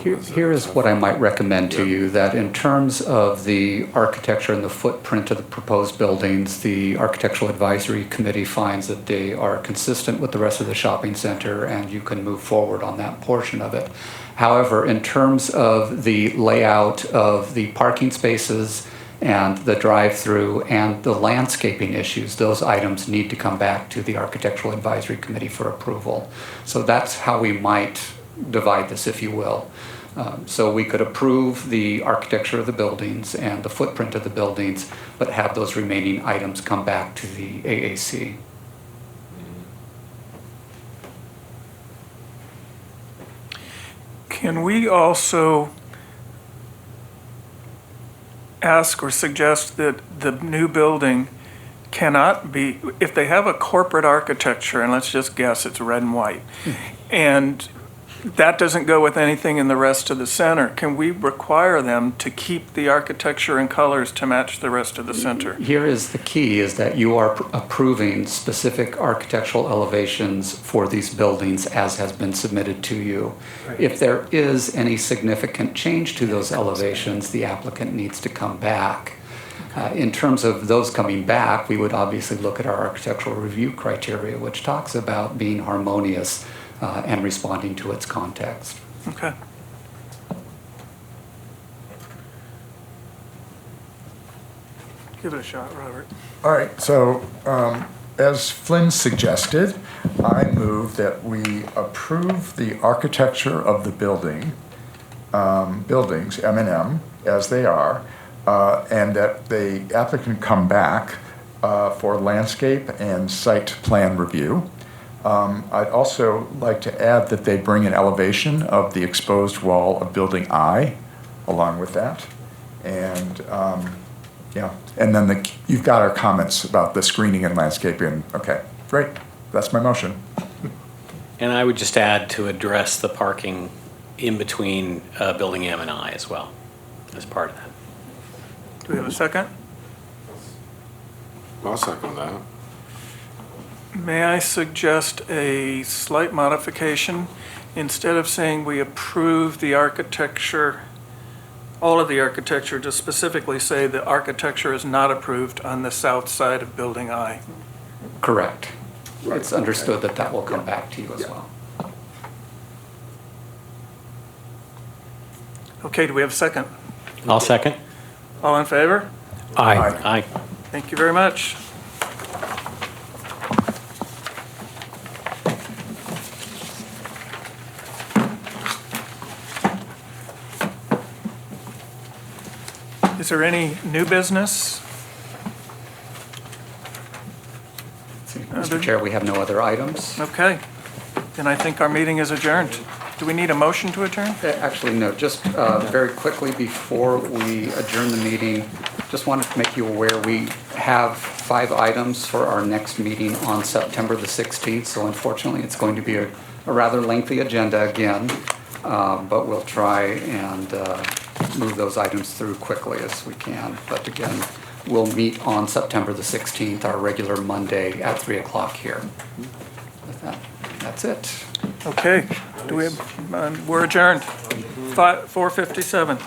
Here is what I might recommend to Yeah. you, that in terms of the architecture and the footprint of the proposed buildings, the Architectural Advisory Committee finds that they are consistent with the rest of the shopping center, and you can move forward on that portion of it. However, in terms of the layout of the parking spaces and the drive-through and the landscaping issues, those items need to come back to the Architectural Advisory Committee for approval. So that's how we might divide this, if you will. So we could approve the architecture of the buildings and the footprint of the buildings, but have those remaining items come back to the AAC. Can we also ask or suggest that the new building cannot be, if they have a corporate architecture, and let's just guess it's red and white, and that doesn't go with anything in the rest of the center, can we require them to keep the architecture and colors to match the rest of the center? Here is the key, is that you are approving specific architectural elevations for these buildings as has been submitted to you. If there is any significant change to those elevations, the applicant needs to come back. In terms of those coming back, we would obviously look at our architectural review criteria, which talks about being harmonious and responding to its context. Okay. Give it a shot, Robert. All right, so as Flynn suggested, I move that we approve the architecture of the buildings, M&M, as they are, and that the applicant come back for landscape and site plan review. I'd also like to add that they bring an elevation of the exposed wall of building I along with that. And yeah, and then you've got our comments about the screening and landscaping. Okay, great. That's my motion. And I would just add to address the parking in between building M and I as well, as part of that. Do we have a second? I'll second that. May I suggest a slight modification? Instead of saying we approve the architecture, all of the architecture, to specifically say the architecture is not approved on the south side of building I. Correct. It's understood that that will come back to you as well. Okay, do we have a second? I'll second. All in favor? Aye. Aye. Thank you very much. Is there any new business? Mr. Chair, we have no other items. Okay, then I think our meeting is adjourned. Do we need a motion to adjourn? Actually, no, just very quickly before we adjourn the meeting, just wanted to make you aware we have 5 items for our next meeting on September the 16th. So unfortunately, it's going to be a rather lengthy agenda again, but we'll try and move those items through quickly as we can. But again, we'll meet on September the 16th, our regular Monday at 3 o'clock here. With that, that's it. Okay, do we have, we're adjourned, 4:57.